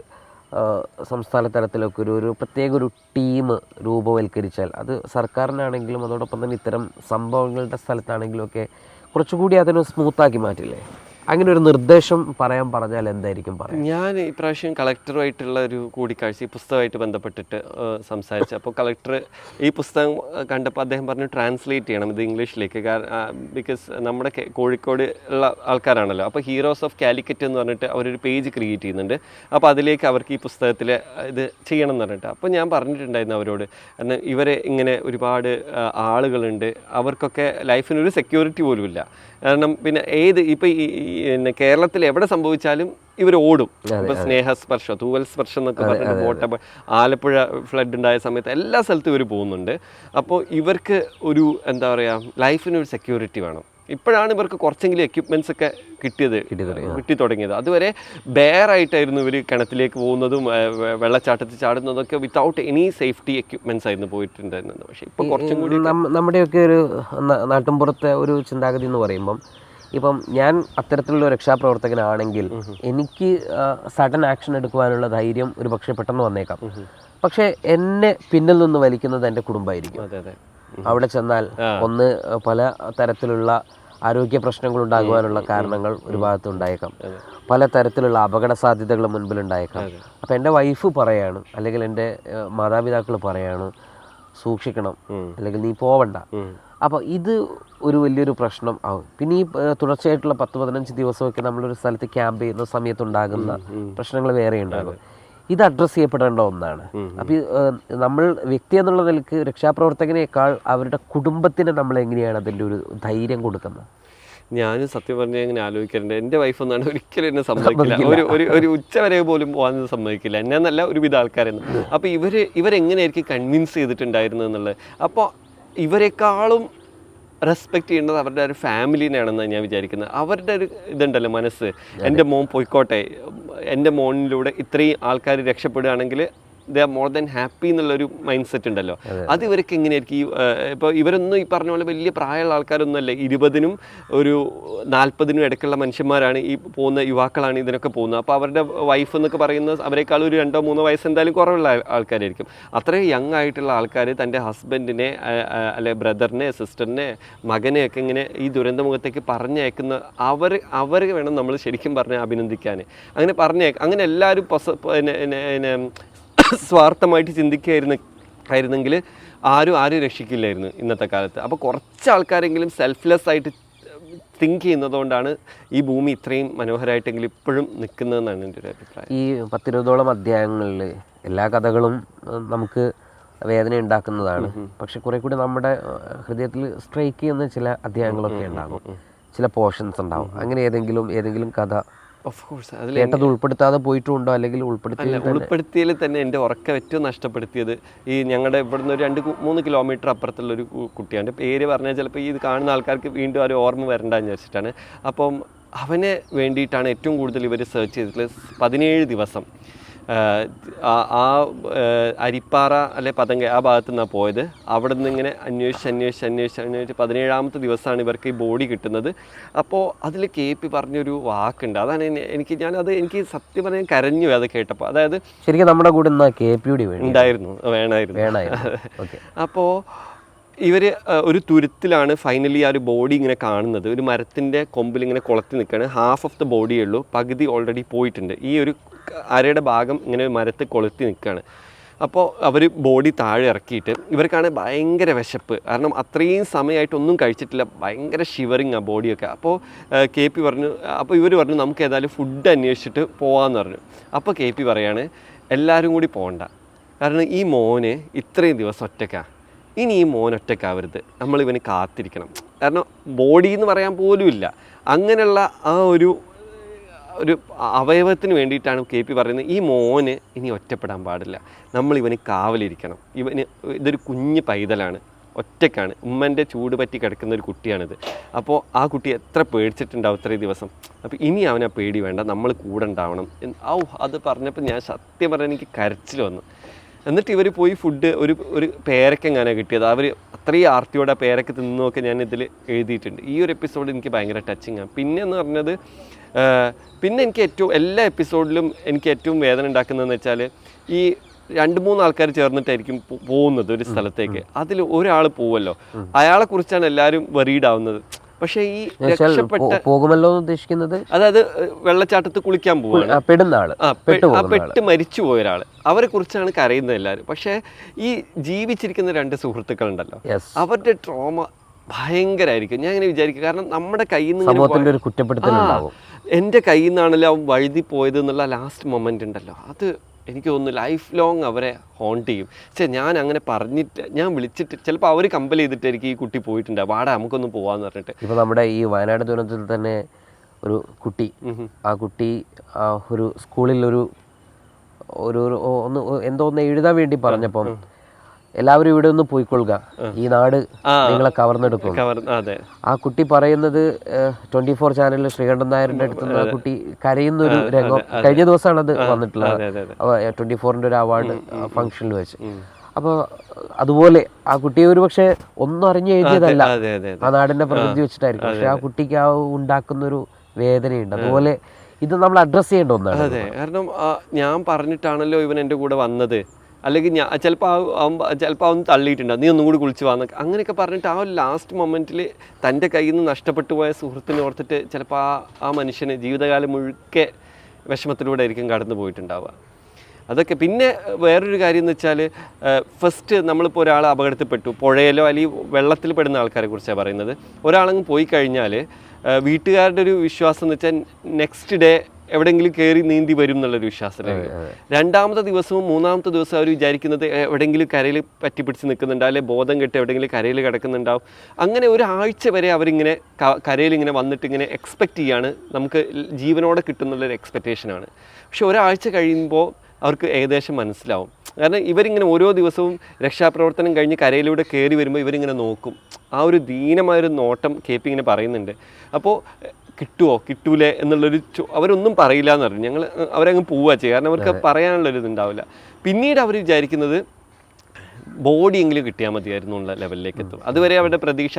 സംസ്ഥാന തലത്തിലൊക്കെ ഒരു പ്രത്യേക ഒരു ടീം രൂപവൽക്കരിച്ചാൽ, അത് സർക്കാരിനാണെങ്കിലും അതോടൊപ്പം തന്നെ ഇത്തരം സംഭവങ്ങളുടെ സ്ഥലത്താണെങ്കിലും ഒക്കെ കുറച്ചുകൂടി അതിനെ സ്മൂത്താക്കി മാറ്റില്ലേ? അങ്ങനെ ഒരു നിർദ്ദേശം പറഞ്ഞാൽ എന്തായിരിക്കും പറയാം? ഞാൻ ഇപ്രാവശ്യം കളക്ടറുമായിട്ടുള്ള ഒരു കൂടിക്കാഴ്ച ഈ പുസ്തകമായിട്ട് ബന്ധപ്പെട്ടിട്ട് സംസാരിച്ചു. അപ്പോൾ കളക്ടർ ഈ പുസ്തകം കണ്ടപ്പോൾ അദ്ദേഹം പറഞ്ഞു ട്രാൻസ്ലേറ്റ് ചെയ്യണം ഇത് ഇംഗ്ലീഷിലേക്ക്. ബിക്കോസ് നമ്മുടെ കോഴിക്കോട് ഉള്ള ആൾക്കാരാണല്ലോ. അപ്പോൾ ഹീറോസ് ഓഫ് കാലിക്കറ്റ് എന്ന് പറഞ്ഞിട്ട് അവരൊരു പേജ് ക്രിയേറ്റ് ചെയ്യുന്നുണ്ട്. അപ്പോൾ അതിലേക്ക് അവർക്ക് ഈ പുസ്തകത്തിൽ ഇത് ചെയ്യണം എന്ന് പറഞ്ഞിട്ട് അപ്പോൾ ഞാൻ പറഞ്ഞിട്ടുണ്ടായിരുന്നു അവരോട്, കാരണം ഇവരെ ഇങ്ങനെ ഒരുപാട് ആളുകളുണ്ട്, അവർക്കൊക്കെ ലൈഫിനൊരു സെക്യൂരിറ്റി പോലും ഇല്ല. കാരണം പിന്നെ ഇപ്പോൾ പിന്നെ കേരളത്തിൽ എവിടെ സംഭവിച്ചാലും ഇവർ ഓടും. ഇപ്പോൾ സ്നേഹസ്പർശം, തൂവൽ സ്പർശം എന്നൊക്കെ പറഞ്ഞിട്ട് ബോട്ട്, ആലപ്പുഴ ഫ്ലഡ് ഉണ്ടായ സമയത്ത് എല്ലാ സ്ഥലത്തും ഇവർ പോകുന്നുണ്ട്. അപ്പോൾ ഇവർക്ക് ഒരു എന്താ പറയുക, ലൈഫിനൊരു സെക്യൂരിറ്റി വേണം. ഇപ്പോഴാണ് ഇവർക്ക് കുറച്ചെങ്കിലും എക്യുപ്മെൻറ്റ്സ് ഒക്കെ കിട്ടി തുടങ്ങിയത്. അതുവരെ ബെയറായിട്ടായിരുന്നു ഇവർ കിണറ്റിലേക്ക് പോകുന്നതും വെള്ളച്ചാട്ടത്തിൽ ചാടുന്നതൊക്കെ വിത്തൗട്ട് എനി സേഫ്റ്റി എക്യുപ്മെൻറ്റ്സ് ആയിരുന്നു പോയിട്ടുണ്ടായിരുന്നത്. പക്ഷേ ഇപ്പോൾ കുറച്ചും കൂടി നമ്മുടെയൊക്കെ ഒരു നാട്ടിൻപുറത്തെ ഒരു ചിന്താഗതി എന്ന് പറയുമ്പം, ഇപ്പം ഞാൻ അത്തരത്തിലുള്ള രക്ഷാപ്രവർത്തകനാണെങ്കിൽ എനിക്ക് സഡൻ ആക്ഷൻ എടുക്കുവാനുള്ള ധൈര്യം ഒരു പക്ഷേ പെട്ടെന്ന് വന്നേക്കാം. പക്ഷേ എന്നെ പിന്നിൽ നിന്ന് വലിക്കുന്നത് എൻ്റെ കുടുംബമായിരിക്കും. അവിടെ ചെന്നാൽ ഒന്ന് പല തരത്തിലുള്ള ആരോഗ്യ പ്രശ്നങ്ങൾ ഉണ്ടാകുവാനുള്ള കാരണങ്ങൾ ഒരു ഭാഗത്ത് ഉണ്ടായേക്കാം, പല തരത്തിലുള്ള അപകട സാധ്യതകൾ മുൻപിലുണ്ടായേക്കാം. അപ്പോൾ എൻ്റെ വൈഫ് പറയാണ്, അല്ലെങ്കിൽ എൻ്റെ മാതാപിതാക്കൾ പറയാണ്, സൂക്ഷിക്കണം, അല്ലെങ്കിൽ നീ പോവണ്ട. അപ്പോൾ ഇത് ഒരു വലിയൊരു പ്രശ്നം ആവും. പിന്നെ ഈ തുടർച്ചയായിട്ടുള്ള 10-15 ദിവസമൊക്കെ നമ്മളൊരു സ്ഥലത്ത് ക്യാമ്പ് ചെയ്യുന്ന സമയത്തുണ്ടാകുന്ന പ്രശ്നങ്ങൾ വേറെ ഉണ്ടാകും. ഇത് അഡ്രസ്സ് ചെയ്യപ്പെടേണ്ട ഒന്നാണ്. അപ്പോൾ നമ്മൾ വ്യക്തി എന്നുള്ള നിലയ്ക്ക് രക്ഷാപ്രവർത്തകനേക്കാൾ അവരുടെ കുടുംബത്തിന് നമ്മൾ എങ്ങനെയാണ് അതിൻ്റെ ഒരു ധൈര്യം കൊടുക്കുന്നത്? ഞാനും സത്യം പറഞ്ഞാൽ ഇങ്ങനെ ആലോചിക്കാറുണ്ട്. എൻ്റെ വൈഫ് ഒന്നാണ് ഒരിക്കലും എന്നെ സമ്മതിക്കില്ല, ഒരു ഉച്ച വരെ പോലും പോകാൻ സമ്മതിക്കില്ല, എന്നെ എന്നല്ല ഒരുവിധ ആൾക്കാരെന്ന്. അപ്പോൾ ഇവരെങ്ങനെയായിരിക്കും കൺവിൻസ് ചെയ്തിട്ടുണ്ടായിരുന്നു എന്നുള്ളത്. അപ്പോൾ ഇവരെക്കാളും റെസ്പെക്റ്റ് ചെയ്യേണ്ടത് അവരുടെ ഒരു ഫാമിലിനെയാണെന്നാണ് ഞാൻ വിചാരിക്കുന്നത്. അവരുടെ ഒരു ഇതുണ്ടല്ലോ മനസ്സ്, എൻ്റെ മോൻ പോയിക്കോട്ടെ, എൻ്റെ മോനിലൂടെ ഇത്രയും ആൾക്കാർ രക്ഷപ്പെടുകയാണെങ്കിൽ they are more than happy എന്നുള്ളൊരു മൈൻഡ് സെറ്റ് ഉണ്ടല്ലോ. അത് ഇവർക്ക് എങ്ങനെയായിരിക്കും? ഇപ്പോൾ ഇവരൊന്നും ഈ പറഞ്ഞ പോലെ വലിയ പ്രായമുള്ള ആൾക്കാരൊന്നും അല്ല, 20-നും ഒരു 40-നും ഇടയ്ക്കുള്ള മനുഷ്യന്മാരാണ് ഈ പോകുന്ന യുവാക്കളാണ് ഇതിനൊക്കെ പോകുന്നത്. അപ്പോൾ അവരുടെ വൈഫ് എന്നൊക്കെ പറയുന്നത് അവരെക്കാൾ ഒരു 2-3 വയസ്സ് എന്തായാലും കുറവുള്ള ആൾക്കാരായിരിക്കും. അത്രയും യങ് ആയിട്ടുള്ള ആൾക്കാർ തൻ്റെ ഹസ്ബൻഡിനെ അല്ലെ ബ്രദറിനെ, സിസ്റ്ററിനെ, മകനെയൊക്കെ ഇങ്ങനെ ഈ ദുരന്തമുഖത്തേക്ക് പറഞ്ഞയക്കുന്ന അവർ വേണം നമ്മൾ ശരിക്കും പറഞ്ഞാൽ അഭിനന്ദിക്കാൻ. അങ്ങനെ എല്ലാവരും സ്വാർത്ഥമായിട്ട് ചിന്തിക്കുകയായിരുന്നെങ്കിൽ ആരും രക്ഷിക്കില്ലായിരുന്നു ഇന്നത്തെ കാലത്ത്. അപ്പോൾ കുറച്ച് ആൾക്കാരെങ്കിലും സെൽഫ്ലെസ് ആയിട്ട് തിങ്ക് ചെയ്യുന്നതുകൊണ്ടാണ് ഈ ഭൂമി ഇത്രയും മനോഹരമായിട്ടെങ്കിലും ഇപ്പോഴും നിൽക്കുന്നതെന്നാണ് എൻ്റെ ഒരു അഭിപ്രായം. ഈ 10-20ഓളം അധ്യായങ്ങളിൽ എല്ലാ കഥകളും നമുക്ക് വേദന ഉണ്ടാക്കുന്നതാണ്. പക്ഷെ കുറെ കൂടി നമ്മുടെ ഹൃദയത്തിൽ സ്ട്രൈക്ക് ചെയ്യുന്ന ചില അധ്യായങ്ങളൊക്കെ ഉണ്ടാകും, ചില പോർഷൻസ് ഉണ്ടാവും. അങ്ങനെ ഏതെങ്കിലും കഥ ഓഫ് കോഴ്സ് കേട്ടത് ഉൾപ്പെടുത്താതെ പോയിട്ടുണ്ടോ, അല്ലെങ്കിൽ ഉൾപ്പെടുത്തിയതിൽ തന്നെ എൻ്റെ ഉറക്കം ഏറ്റവും നഷ്ടപ്പെടുത്തിയത് ഈ ഞങ്ങളുടെ ഇവിടുന്ന് ഒരു 2-3 കിലോമീറ്റർ അപ്പുറത്തുള്ളൊരു കുട്ടിയാണ്. പേര് പറഞ്ഞാൽ ചിലപ്പോൾ ഇത് കാണുന്ന ആൾക്കാർക്ക് വീണ്ടും ഒരു ഓർമ്മ വരണ്ടെന്ന് വിചാരിച്ചിട്ടാണ്. അപ്പം അവനെ വേണ്ടിയിട്ടാണ് ഏറ്റവും കൂടുതൽ ഇവർ സെർച്ച് ചെയ്തിട്ടുള്ളത്. 17 ദിവസം അരിപ്പാറ അല്ലെ പതങ്ക ആ ഭാഗത്തു നിന്നാണ് പോയത്. അവിടെ നിന്ന് ഇങ്ങനെ അന്വേഷിച്ച് 17ാമത്തെ ദിവസമാണ് ഇവർക്ക് ഈ ബോഡി കിട്ടുന്നത്. അപ്പോൾ അതിൽ KP പറഞ്ഞൊരു വാക്കുണ്ട്, അതാണ് എനിക്ക് സത്യം പറയാൻ കരഞ്ഞു അത് കേട്ടപ്പോൾ. അതായത് ശരിക്കും നമ്മുടെ കൂടെ വേണമായിരുന്നു. അപ്പോൾ ഇവർ ഒരു തുരുത്തിലാണ് ഫൈനലി ആ ഒരു ബോഡി ഇങ്ങനെ കാണുന്നത്. ഒരു മരത്തിൻ്റെ കൊമ്പിൽ ഇങ്ങനെ കുളത്തി നിൽക്കുകയാണ്. ഹാഫ് ഓഫ് ദ ബോഡിയേ ഉള്ളൂ, പകുതി ഓൾറെഡി പോയിട്ടുണ്ട്. ഈ ഒരു അരയുടെ ഭാഗം ഇങ്ങനെ മരത്തിൽ കൊളുത്തി നിൽക്കുകയാണ്. അപ്പോൾ അവർ ബോഡി താഴെ ഇറക്കിയിട്ട് ഇവർക്കാണ് ഭയങ്കര വിശപ്പ്, കാരണം അത്രയും സമയമായിട്ടൊന്നും കഴിച്ചിട്ടില്ല, ഭയങ്കര ഷിവറിങ് ആ ബോഡിയൊക്കെ. അപ്പോൾ KP പറഞ്ഞു, അപ്പോൾ ഇവർ പറഞ്ഞു നമുക്ക് ഏതായാലും ഫുഡ് അന്വേഷിച്ചിട്ട് പോകാമെന്ന് പറഞ്ഞു. അപ്പോൾ KP പറയാണ് എല്ലാവരും കൂടി പോകണ്ട, കാരണം ഈ മോന് ഇത്രയും ദിവസം ഒറ്റയ്ക്കാണ്, ഇനി ഈ മോൻ ഒറ്റയ്ക്കാവരുത്, നമ്മളിവന് കാത്തിരിക്കണം. കാരണം ബോഡി എന്ന് പറയാൻ പോലും ഇല്ല. അങ്ങനെയുള്ള ആ ഒരു അവയവത്തിന് വേണ്ടിയിട്ടാണ് KP പറയുന്നത് ഈ മോന് ഇനി ഒറ്റപ്പെടാൻ പാടില്ല, നമ്മളിവന് കാവലിരിക്കണം. ഇതൊരു കുഞ്ഞ് പൈതലാണ്, ഒറ്റയ്ക്കാണ്, ഉമ്മൻ്റെ ചൂട് പറ്റി കിടക്കുന്ന ഒരു കുട്ടിയാണിത്. അപ്പോൾ ആ കുട്ടി എത്ര പേടിച്ചിട്ടുണ്ടാവും ഇത്രയും ദിവസം. അപ്പോൾ ഇനി അവനെ പേടി വേണ്ട, നമ്മൾ കൂടെ ഉണ്ടാവണം. അത് പറഞ്ഞപ്പോൾ ഞാൻ സത്യം പറഞ്ഞാൽ എനിക്ക് കരച്ചിൽ വന്നു. എന്നിട്ട് ഇവർ പോയി ഫുഡ് ഒരു പേരക്കെങ്ങനെ കിട്ടിയത്, അവർ അത്രയും ആർത്തിയോടെ ആ പേരക്ക് തിന്നൊക്കെ ഞാൻ ഇതിൽ എഴുതിയിട്ടുണ്ട്. ഈ ഒരു എപ്പിസോഡ് എനിക്ക് ഭയങ്കര ടച്ചിങ് ആണ്. പിന്നെ എന്ന് പറഞ്ഞത് പിന്നെ എനിക്ക് എല്ലാ എപ്പിസോഡിലും എനിക്ക് ഏറ്റവും വേദന ഉണ്ടാക്കുന്നതെന്ന് വെച്ചാൽ ഈ 2-3 ആൾക്കാർ ചേർന്നിട്ടായിരിക്കും പോകുന്നത് ഒരു സ്ഥലത്തേക്ക്. അതിൽ ഒരാൾ പോവല്ലോ, അയാളെ കുറിച്ചാണ് എല്ലാവരും വറീഡ് ആവുന്നത്. പക്ഷേ ഈ രക്ഷപ്പെട്ട പോകുമല്ലോ ഉദ്ദേശിക്കുന്നത്, അതായത് വെള്ളച്ചാട്ടത്ത് കുളിക്കാൻ പോവുകയാണ്, പെട്ട് മരിച്ചു പോയ ഒരാൾ, അവരെ കുറിച്ചാണ് കരയുന്നത് എല്ലാവരും. പക്ഷേ ഈ ജീവിച്ചിരിക്കുന്ന 2 സുഹൃത്തുക്കളുണ്ടല്ലോ, അവരുടെ ട്രോമ ഭയങ്കരമായിരിക്കും. ഞാൻ ഇങ്ങനെ വിചാരിക്കും, കാരണം നമ്മുടെ കയ്യിൽ നിന്ന് എൻ്റെ കയ്യിൽ നിന്നാണല്ലോ അവൻ വഴുതി പോയത് എന്നുള്ള ലാസ്റ്റ് മൊമെൻ്റ് ഉണ്ടല്ലോ, അത് എനിക്ക് തോന്നുന്നു ലൈഫ് ലോങ് അവരെ ഹോണ്ട് ചെയ്യും. ഞാൻ അങ്ങനെ പറഞ്ഞിട്ട് ഞാൻ വിളിച്ചിട്ട് ചിലപ്പോൾ അവർ കമ്പൽ ചെയ്തിട്ടായിരിക്കും ഈ കുട്ടി പോയിട്ടുണ്ട്, വാടാ നമുക്കൊന്ന് പോവാന്ന് പറഞ്ഞിട്ട്. ഇപ്പോൾ നമ്മുടെ ഈ വയനാട് ദുരന്തത്തിൽ തന്നെ ഒരു കുട്ടി, ആ കുട്ടി ഒരു സ്കൂളിൽ ഒന്ന് എഴുതാൻ വേണ്ടി പറഞ്ഞപ്പം എല്ലാവരും ഇവിടെ ഒന്ന് പോയിക്കൊള്ളുക, ഈ നാട് നിങ്ങളെ കവർന്നെടുക്കും. ആ കുട്ടി പറയുന്നത് 24 ചാനലിൽ ശ്രീകണ്ഠൻ നായരുടെ അടുത്ത് ആ കുട്ടി കരയുന്ന ഒരു രംഗം കഴിഞ്ഞ ദിവസമാണ് അത് വന്നിട്ടുള്ളത്, 24ന്റെ ഒരു അവാർഡ് ഫംഗ്ഷനിൽ വെച്ച്. അപ്പോൾ അതുപോലെ ആ കുട്ടിയെ ഒരു പക്ഷെ ഒന്നും അറിഞ്ഞു എഴുതിയതല്ല, ആ നാടിന്റെ പ്രകൃതി വെച്ചിട്ടായിരിക്കും. പക്ഷെ ആ കുട്ടിക്ക് ആ ഉണ്ടാക്കുന്നൊരു വേദനയുണ്ട്. അതുപോലെ ഇത് നമ്മൾ അഡ്രസ്സ് ചെയ്യേണ്ട ഒന്നാണ്. അതെ, കാരണം ഞാൻ പറഞ്ഞിട്ടാണല്ലോ ഇവൻ എൻ്റെ കൂടെ വന്നത്, അല്ലെങ്കിൽ ചിലപ്പോൾ അവൻ തള്ളിയിട്ടുണ്ടാവും, നീ ഒന്നും കൂടി കുളിച്ച് വന്നൊക്കെ അങ്ങനെയൊക്കെ പറഞ്ഞിട്ട് ആ ഒരു ലാസ്റ്റ് മൊമെൻറ്റിൽ തൻ്റെ കയ്യിൽ നിന്ന് നഷ്ടപ്പെട്ടു പോയ സുഹൃത്തിനെ ഓർത്തിട്ട് ചിലപ്പോൾ ആ മനുഷ്യന് ജീവിതകാലം മുഴുക്കെ വിഷമത്തിലൂടെ ആയിരിക്കും കടന്നു പോയിട്ടുണ്ടാവുക. അതൊക്കെ. പിന്നെ വേറൊരു കാര്യം എന്ന് വെച്ചാൽ, ഫസ്റ്റ് നമ്മളിപ്പോൾ ഒരാൾ അപകടത്തിൽപ്പെട്ടു, പുഴയിലോ അല്ലെങ്കിൽ വെള്ളത്തിൽ പെടുന്ന ആൾക്കാരെ കുറിച്ചാണ് പറയുന്നത്. ഒരാളങ്ങ് പോയി കഴിഞ്ഞാൽ വീട്ടുകാരുടെ ഒരു വിശ്വാസം എന്ന് വെച്ചാൽ നെക്സ്റ്റ് ഡേ എവിടെയെങ്കിലും കയറി നീന്തി വരും എന്നുള്ളൊരു വിശ്വാസത്തിലേക്ക്. 2ാമത്തെ ദിവസവും 3ാമത്തെ ദിവസവും അവർ വിചാരിക്കുന്നത് എവിടെയെങ്കിലും കരയിൽ പറ്റിപ്പിടിച്ച് നിൽക്കുന്നുണ്ടാവും, അല്ലെങ്കിൽ ബോധം കെട്ട് എവിടെയെങ്കിലും കരയിൽ കിടക്കുന്നുണ്ടാവും. അങ്ങനെ ഒരാഴ്ച വരെ അവരിങ്ങനെ കരയിൽ ഇങ്ങനെ വന്നിട്ട് ഇങ്ങനെ എക്സ്പെക്റ്റ് ചെയ്യാണ്, നമുക്ക് ജീവനോടെ കിട്ടുന്നുള്ളൊരു എക്സ്പെക്റ്റേഷനാണ്. പക്ഷെ ഒരാഴ്ച കഴിയുമ്പോൾ അവർക്ക് ഏകദേശം മനസ്സിലാവും. കാരണം ഇവരിങ്ങനെ ഓരോ ദിവസവും രക്ഷാപ്രവർത്തനം കഴിഞ്ഞ് കരയിലൂടെ കയറി വരുമ്പോൾ ഇവരിങ്ങനെ നോക്കും. ആ ഒരു ദീനമായൊരു നോട്ടം KP ഇങ്ങനെ പറയുന്നുണ്ട്. അപ്പോൾ കിട്ടുമോ കിട്ടൂലേ എന്നുള്ളൊരു അവരൊന്നും പറയില്ല എന്ന് പറഞ്ഞു. അവരങ്ങ് പോവുക ചെയ്യുക, കാരണം അവർക്ക് പറയാനുള്ളൊരു ഇതുണ്ടാവില്ല. പിന്നീട് അവർ വിചാരിക്കുന്നത് ബോഡി എങ്കിലും കിട്ടിയാൽ മതിയായിരുന്നു എന്നുള്ള ലെവലിലേക്ക് എത്തും. അതുവരെ അവരുടെ പ്രതീക്ഷ,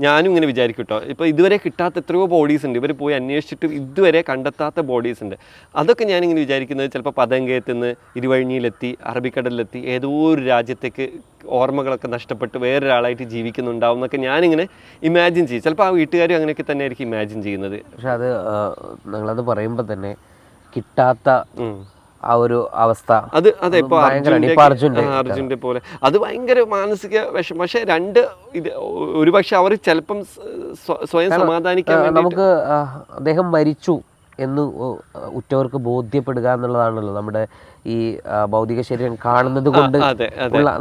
ഞാനും ഇങ്ങനെ വിചാരിക്കും കേട്ടോ, ഇപ്പോൾ ഇതുവരെ കിട്ടാത്ത എത്രയോ ബോഡീസ് ഉണ്ട്, ഇവർ പോയി അന്വേഷിച്ചിട്ട് ഇതുവരെ കണ്ടെത്താത്ത ബോഡീസ് ഉണ്ട്. അതൊക്കെ ഞാനിങ്ങനെ വിചാരിക്കുന്നത് ചിലപ്പോൾ പതങ്കയത്ത് നിന്ന് ഇരുവഴിഞ്ഞിയിലെത്തി, അറബിക്കടലിലെത്തി, ഏതോ ഒരു രാജ്യത്തേക്ക് ഓർമ്മകളൊക്കെ നഷ്ടപ്പെട്ട് വേറൊരാളായിട്ട് ജീവിക്കുന്നുണ്ടാവും എന്നൊക്കെ ഞാനിങ്ങനെ ഇമാജിൻ ചെയ്യും. ചിലപ്പോൾ ആ വീട്ടുകാരും അങ്ങനെയൊക്കെ തന്നെ ആയിരിക്കും ഇമാജിൻ ചെയ്യുന്നത്. പക്ഷെ അത് നിങ്ങളത് പറയുമ്പോൾ തന്നെ കിട്ടാത്ത ആ ഒരു അവസ്ഥ അത് അതെ, ഇപ്പോൾ അർജുൻ്റെ പോലെ അത് ഭയങ്കര മാനസിക വിഷമം. പക്ഷെ രണ്ട് ഇത് ഒരുപക്ഷെ അവർ ചിലപ്പം സ്വയം സമാധാനിക്കാൻ നമുക്ക് അദ്ദേഹം മരിച്ചു എന്ന് ഉറ്റവർക്ക് ബോധ്യപ്പെടുക എന്നുള്ളതാണല്ലോ നമ്മുടെ ഈ ഭൗതിക ശരീരം കാണുന്നത് കൊണ്ട്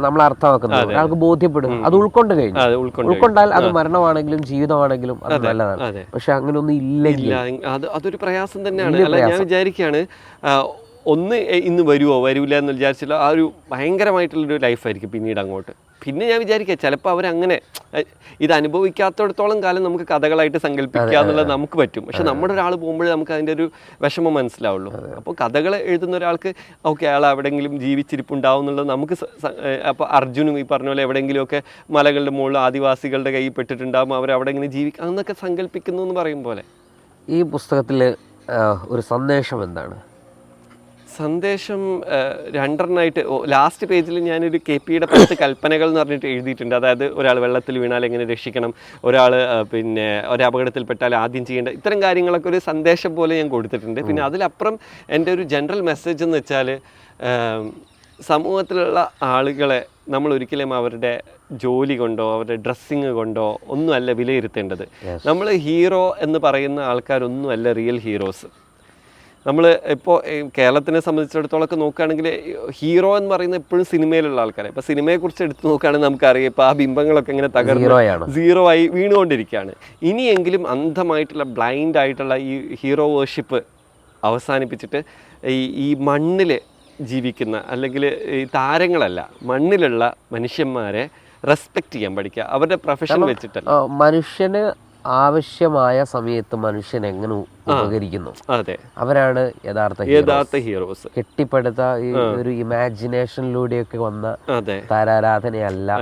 നമ്മൾ അർത്ഥമാക്കുന്നത്. ഒരാൾക്ക് ബോധ്യപ്പെടുക, അത് ഉൾക്കൊണ്ട് കഴിഞ്ഞു. ഉൾക്കൊണ്ടാൽ അത് മരണമാണെങ്കിലും ജീവിതമാണെങ്കിലും അത് നല്ലതാണ്. പക്ഷെ അങ്ങനെ ഒന്നും ഇല്ലെങ്കിൽ അതൊരു പ്രയാസം തന്നെയാണ്. അല്ല, ഞാൻ വിചാരിക്കുകയാണ് ഒന്ന് ഇന്ന് വരുമോ വരൂല എന്ന് വിചാരിച്ചില്ല. ആ ഒരു ഭയങ്കരമായിട്ടുള്ളൊരു ലൈഫായിരിക്കും പിന്നീട് അങ്ങോട്ട്. പിന്നെ ഞാൻ വിചാരിക്കുക ചിലപ്പോൾ അവരങ്ങനെ ഇത് അനുഭവിക്കാത്തടത്തോളം കാലം നമുക്ക് കഥകളായിട്ട് സങ്കല്പിക്കുക എന്നുള്ളത് നമുക്ക് പറ്റും. പക്ഷെ നമ്മുടെ ഒരാൾ പോകുമ്പോഴേ നമുക്ക് അതിൻ്റെ ഒരു വിഷമം മനസ്സിലാവുള്ളൂ. അപ്പോൾ കഥകൾ എഴുതുന്ന ഒരാൾക്ക് ഓക്കെ അയാൾ എവിടെയെങ്കിലും ജീവിച്ചിരിപ്പുണ്ടാവും എന്നുള്ളത് നമുക്ക് അപ്പോൾ അർജുനും ഈ പറഞ്ഞ പോലെ എവിടെയെങ്കിലുമൊക്കെ മലകളുടെ മുകളിൽ ആദിവാസികളുടെ കയ്യിൽ പെട്ടിട്ടുണ്ടാകും, അവരവിടെങ്ങനെ ജീവിക്കാം എന്നൊക്കെ സങ്കല്പിക്കുന്നു എന്ന് പറയും പോലെ. ഈ പുസ്തകത്തിൽ ഒരു സന്ദേശം എന്താണ്? സന്ദേശം രണ്ടെണ്ണമായിട്ട് ലാസ്റ്റ് പേജിൽ ഞാനൊരു KP-യുടെ 10 കൽപ്പനകൾ എന്ന് പറഞ്ഞിട്ട് എഴുതിയിട്ടുണ്ട്. അതായത് ഒരാൾ വെള്ളത്തിൽ വീണാൽ എങ്ങനെ രക്ഷിക്കണം, ഒരാൾ പിന്നെ ഒരു അപകടത്തിൽപ്പെട്ടാൽ ആദ്യം ചെയ്യേണ്ട ഇത്തരം കാര്യങ്ങളൊക്കെ ഒരു സന്ദേശം പോലെ ഞാൻ കൊടുത്തിട്ടുണ്ട്. പിന്നെ അതിലപ്പുറം എൻ്റെ ഒരു ജനറൽ മെസ്സേജ് എന്ന് വെച്ചാൽ സമൂഹത്തിലുള്ള ആളുകളെ നമ്മൾ ഒരിക്കലും അവരുടെ ജോലി കൊണ്ടോ അവരുടെ ഡ്രസ്സിങ് കൊണ്ടോ ഒന്നുമല്ല വിലയിരുത്തേണ്ടത്. നമ്മൾ ഹീറോ എന്ന് പറയുന്ന ആൾക്കാരൊന്നുമല്ല റിയൽ ഹീറോസ്. നമ്മൾ ഇപ്പോൾ കേരളത്തിനെ സംബന്ധിച്ചിടത്തോളമൊക്കെ നോക്കുകയാണെങ്കിൽ ഹീറോ എന്ന് പറയുന്നത് എപ്പോഴും സിനിമയിലുള്ള ആൾക്കാരെ. ഇപ്പോൾ സിനിമയെക്കുറിച്ച് എടുത്ത് നോക്കുകയാണെങ്കിൽ നമുക്കറിയാം ഇപ്പോൾ ആ ബിംബങ്ങളൊക്കെ ഇങ്ങനെ സീറോ ആയി വീണുകൊണ്ടിരിക്കുകയാണ്. ഇനിയെങ്കിലും അന്ധമായിട്ടുള്ള ബ്ലൈൻഡ് ആയിട്ടുള്ള ഈ ഹീറോ വേർഷിപ്പ് അവസാനിപ്പിച്ചിട്ട് ഈ മണ്ണിൽ ജീവിക്കുന്ന അല്ലെങ്കിൽ ഈ താരങ്ങളല്ല, മണ്ണിലുള്ള മനുഷ്യന്മാരെ റെസ്പെക്റ്റ് ചെയ്യാൻ പഠിക്കുക, അവരുടെ പ്രൊഫഷൻ വെച്ചിട്ടല്ല. മനുഷ്യന് ആവശ്യമായ സമയത്ത് മനുഷ്യൻ എങ്ങനെ ഉപകരിക്കുന്നു, അതെ, അവരാണ് യഥാർത്ഥ ഹീറോസ്. കെട്ടിപ്പടുത്ത ഈ ഒരു ഇമാജിനേഷനിലൂടെയൊക്കെ വന്ന താരാരാധനയല്ല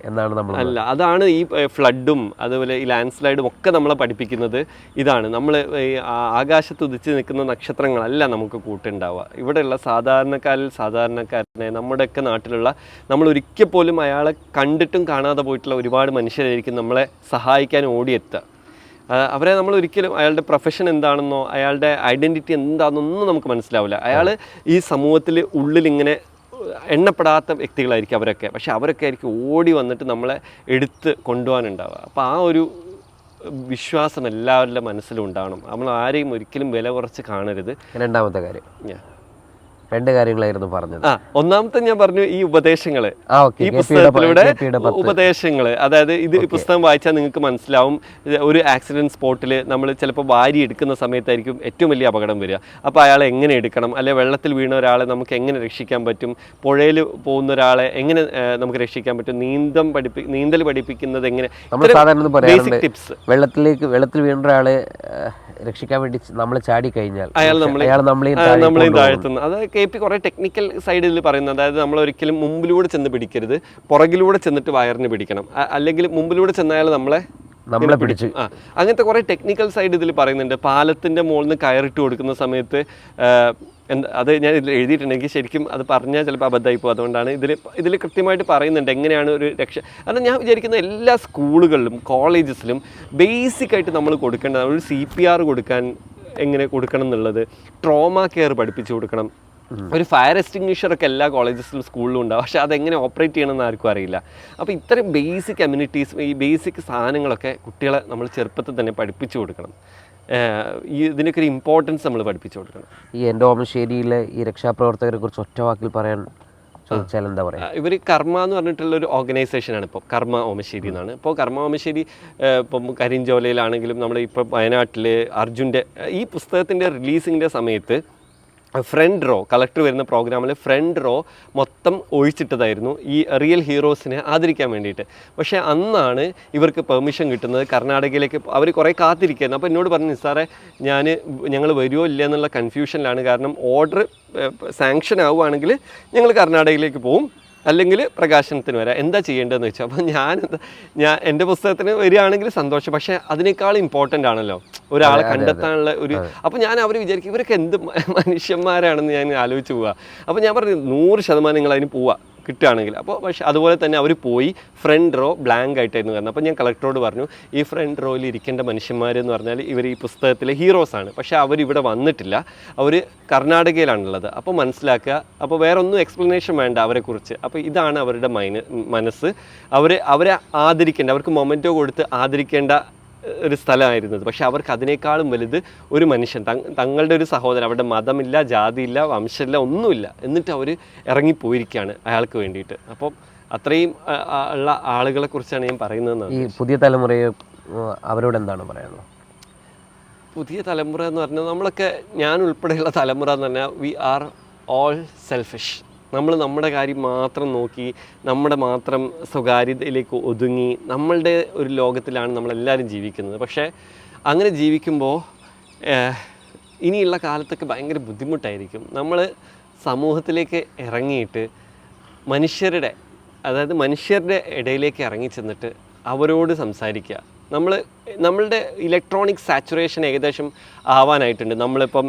എന്നാണ് നമ്മൾ അല്ല. അതാണ് ഈ ഫ്ലഡും അതുപോലെ ഈ ലാൻഡ് സ്ലൈഡും ഒക്കെ നമ്മളെ പഠിപ്പിക്കുന്നത് ഇതാണ്. നമ്മൾ ഈ ആകാശത്ത് ഉദിച്ച് നിൽക്കുന്ന നക്ഷത്രങ്ങളല്ല നമുക്ക് കൂട്ടുണ്ടാവുക. ഇവിടെയുള്ള സാധാരണക്കാരനെ നമ്മുടെയൊക്കെ നാട്ടിലുള്ള നമ്മൾ ഒരിക്കൽ പോലും അയാളെ കണ്ടിട്ടും കാണാതെ പോയിട്ടുള്ള ഒരുപാട് മനുഷ്യരായിരിക്കും നമ്മളെ സഹായിക്കാൻ ഓടിയെത്തുക. അവരെ നമ്മൾ ഒരിക്കലും അയാളുടെ പ്രൊഫഷൻ എന്താണെന്നോ അയാളുടെ ഐഡൻറ്റിറ്റി എന്താണെന്നൊന്നും നമുക്ക് മനസ്സിലാവില്ല. അയാൾ ഈ സമൂഹത്തിൽ ഉള്ളിലിങ്ങനെ എണ്ണപ്പെടാത്ത വ്യക്തികളായിരിക്കും അവരൊക്കെ. പക്ഷെ അവരൊക്കെ ആയിരിക്കും ഓടി വന്നിട്ട് നമ്മളെ എടുത്ത് കൊണ്ടുപോകാനുണ്ടാവുക. അപ്പോൾ ആ ഒരു വിശ്വാസം എല്ലാവരുടെ മനസ്സിലും ഉണ്ടാവണം. നമ്മൾ ആരെയും ഒരിക്കലും വില കുറച്ച് കാണരുത്. രണ്ടാമത്തെ കാര്യം, 2 കാര്യങ്ങളായിരുന്നു പറഞ്ഞത്. ഒന്നാമത്തെ ഞാൻ പറഞ്ഞു ഈ ഉപദേശങ്ങള്, ഈ പുസ്തകത്തിലൂടെ ഉപദേശങ്ങള്. അതായത് ഇത് പുസ്തകം വായിച്ചാൽ നിങ്ങൾക്ക് മനസ്സിലാവും. ഒരു ആക്സിഡന്റ് സ്പോട്ടിൽ നമ്മൾ ചിലപ്പോൾ വാരി എടുക്കുന്ന സമയത്തായിരിക്കും ഏറ്റവും വലിയ അപകടം വരിക. അപ്പോൾ അയാളെ എങ്ങനെ എടുക്കണം, അല്ലെ വെള്ളത്തിൽ വീണ ഒരാളെ നമുക്ക് എങ്ങനെ രക്ഷിക്കാൻ പറ്റും, പുഴയിൽ പോകുന്ന ഒരാളെ എങ്ങനെ നമുക്ക് രക്ഷിക്കാൻ പറ്റും, നീന്തൽ പഠിപ്പിക്കുന്നത് എങ്ങനെ, ബേസിക് ടിപ്സ്. വെള്ളത്തിൽ വീണ ഒരാളെ രക്ഷിക്കാൻ വേണ്ടി നമ്മൾ ചാടി കഴിഞ്ഞാൽ അയാൾ നമ്മളെയും താഴ്ത്തുന്നു. അത് KP കുറേ ടെക്നിക്കൽ സൈഡിൽ പറയുന്നത്. അതായത് നമ്മൾ ഒരിക്കലും മുമ്പിലൂടെ ചെന്ന് പിടിക്കരുത്, പുറകിലൂടെ ചെന്നിട്ട് വയറിന് പിടിക്കണം, അല്ലെങ്കിൽ മുമ്പിലൂടെ ചെന്നയാൾ നമ്മളെ പിടിച്ചു. അങ്ങനത്തെ കുറേ ടെക്നിക്കൽ സൈഡ് ഇതിൽ പറയുന്നുണ്ട്. പാലത്തിൻ്റെ മുകളിൽ നിന്ന് കയറിട്ട് കൊടുക്കുന്ന സമയത്ത് അത് ഞാൻ ഇതിൽ എഴുതിയിട്ടുണ്ട്. എനിക്ക് ശരിക്കും അത് പറഞ്ഞാൽ ചിലപ്പോൾ അബദ്ധമായി പോകും. അതുകൊണ്ടാണ് ഇതിൽ കൃത്യമായിട്ട് പറയുന്നുണ്ട് എങ്ങനെയാണ് ഒരു രക്ഷ. അത് ഞാൻ വിചാരിക്കുന്ന എല്ലാ സ്കൂളുകളിലും കോളേജസിലും ബേസിക്കായിട്ട് നമ്മൾ കൊടുക്കേണ്ടത് ഒരു CPR കൊടുക്കാൻ എങ്ങനെ കൊടുക്കണം എന്നുള്ളത്, ട്രോമ കെയർ പഠിപ്പിച്ചു കൊടുക്കണം. ഒരു ഫയർ എക്സ്റ്റിങ്വിഷറൊക്കെ എല്ലാ കോളേജസിലും സ്കൂളിലും ഉണ്ടാവും. പക്ഷേ അതെങ്ങനെ ഓപ്പറേറ്റ് ചെയ്യണമെന്ന് ആർക്കും അറിയില്ല. അപ്പോൾ ഇത്തരം ബേസിക് അമ്യൂണിറ്റീസ്, ഈ ബേസിക് സാധനങ്ങളൊക്കെ കുട്ടികളെ നമ്മൾ ചെറുപ്പത്തിൽ തന്നെ പഠിപ്പിച്ചു കൊടുക്കണം. ഇതിനൊക്കെ ഒരു ഇമ്പോർട്ടൻസ് നമ്മൾ പഠിപ്പിച്ചു കൊടുക്കണം. ഈ എൻ്റെ ഓമശ്ശേരിയിലെ ഈ രക്ഷാപ്രവർത്തകരെ കുറിച്ച് ഒറ്റ വാക്കിൽ പറയാൻ ചോദിച്ചാൽ എന്താ പറയുക? ഇവർ കർമ്മ എന്ന് പറഞ്ഞിട്ടുള്ളൊരു ഓർഗനൈസേഷനാണ് ഇപ്പോൾ, കർമ്മ ഓമശ്ശേരി എന്നാണ്. ഇപ്പോൾ കർമ്മ ഓമശ്ശേരി ഇപ്പം കരിഞ്ചോലയിലാണെങ്കിലും നമ്മുടെ ഇപ്പോൾ വയനാട്ടിൽ അർജുൻ്റെ ഈ പുസ്തകത്തിൻ്റെ റിലീസിങ്ങിൻ്റെ സമയത്ത് ഫ്രണ്ട് റോ, കളക്ടർ വരുന്ന പ്രോഗ്രാമിൽ ഫ്രണ്ട് റോ മൊത്തം ഒഴിച്ചിട്ടതായിരുന്നു ഈ റിയൽ ഹീറോസിനെ ആദരിക്കാൻ വേണ്ടിയിട്ട്. പക്ഷേ അന്നാണ് ഇവർക്ക് പെർമിഷൻ കിട്ടുന്നത്. കർണാടകയിലേക്ക് അവർ കുറേ കാത്തിരിക്കുകയായിരുന്നു. അപ്പോൾ എന്നോട് പറഞ്ഞു, സാറേ ഞങ്ങൾ വരുമോ ഇല്ല എന്നുള്ള കൺഫ്യൂഷനിലാണ്. കാരണം ഓർഡർ സാങ്ഷൻ ആവുകയാണെങ്കിൽ ഞങ്ങൾ കർണാടകയിലേക്ക് പോവും, അല്ലെങ്കിൽ പ്രകാശനത്തിന് വരാം, എന്താ ചെയ്യേണ്ടതെന്ന് വെച്ചാൽ. അപ്പോൾ ഞാൻ എൻ്റെ പുസ്തകത്തിന് വരികയാണെങ്കിൽ സന്തോഷം. പക്ഷേ അതിനേക്കാൾ ഇമ്പോർട്ടൻ്റ് ആണല്ലോ ഒരാളെ കണ്ടെത്താനുള്ള ഒരു. അപ്പോൾ ഞാൻ അവർ വിചാരിക്കും ഇവരൊക്കെ എന്ത് മനുഷ്യന്മാരാണെന്ന് ഞാൻ ആലോചിച്ച് പോവുക. അപ്പോൾ ഞാൻ പറഞ്ഞു 100% നിങ്ങൾ അതിന് പോവുക, കിട്ടുകയാണെങ്കിൽ. അപ്പോൾ പക്ഷേ അതുപോലെ തന്നെ അവർ പോയി ഫ്രണ്ട് റോ ബ്ലാങ്ക് ആയിട്ടായിരുന്നു കാരണം. അപ്പോൾ ഞാൻ കളക്ടറോട് പറഞ്ഞു ഈ ഫ്രണ്ട് റോയിൽ ഇരിക്കേണ്ട മനുഷ്യന്മാരെന്ന് പറഞ്ഞാൽ ഇവർ ഈ പുസ്തകത്തിലെ ഹീറോസാണ്, പക്ഷേ അവരിവിടെ വന്നിട്ടില്ല, അവർ കർണാടകയിലാണുള്ളത്. അപ്പോൾ മനസ്സിലാക്കുക, അപ്പോൾ വേറെ ഒന്നും എക്സ്പ്ലനേഷൻ വേണ്ട അവരെക്കുറിച്ച്. അപ്പോൾ ഇതാണ് അവരുടെ മനസ്സ്. അവരെ ആദരിക്കേണ്ട, അവർക്ക് മൊമെൻറ്റോ കൊടുത്ത് ആദരിക്കേണ്ട ഒരു സ്ഥലമായിരുന്നത്. പക്ഷെ അവർക്ക് അതിനേക്കാളും വലുത് ഒരു മനുഷ്യൻ, തങ്ങളുടെ ഒരു സഹോദരൻ, അവരുടെ മതമില്ല, ജാതിയില്ല, വംശമില്ല, ഒന്നുമില്ല, എന്നിട്ട് അവർ ഇറങ്ങിപ്പോയിരിക്കുകയാണ് അയാൾക്ക് വേണ്ടിയിട്ട്. അപ്പം അത്രയും ഉള്ള ആളുകളെ കുറിച്ചാണ് ഞാൻ പറയുന്നത്. ഈ പുതിയ തലമുറയെ അവരോട് എന്താണ് പറയാനുള്ളത്? പുതിയ തലമുറ എന്ന് പറഞ്ഞാൽ നമ്മളൊക്കെ, ഞാൻ ഉൾപ്പെടെയുള്ള തലമുറ എന്ന് പറഞ്ഞാൽ വി ആർ ഓൾ സെൽഫിഷ്. നമ്മൾ നമ്മുടെ കാര്യം മാത്രം നോക്കി, നമ്മുടെ മാത്രം സ്വകാര്യതയിലേക്ക് ഒതുങ്ങി നമ്മളുടെ ഒരു ലോകത്തിലാണ് നമ്മളെല്ലാവരും ജീവിക്കുന്നത്. പക്ഷേ അങ്ങനെ ജീവിക്കുമ്പോൾ ഇനിയുള്ള കാലത്തൊക്കെ ഭയങ്കര ബുദ്ധിമുട്ടായിരിക്കും. നമ്മൾ സമൂഹത്തിലേക്ക് ഇറങ്ങിയിട്ട് മനുഷ്യരുടെ ഇടയിലേക്ക് ഇറങ്ങി ചെന്നിട്ട് അവരോട് സംസാരിക്കുക. നമ്മളുടെ ഇലക്ട്രോണിക് സാച്ചുറേഷൻ ഏകദേശം ആവാനായിട്ടുണ്ട്. നമ്മളിപ്പം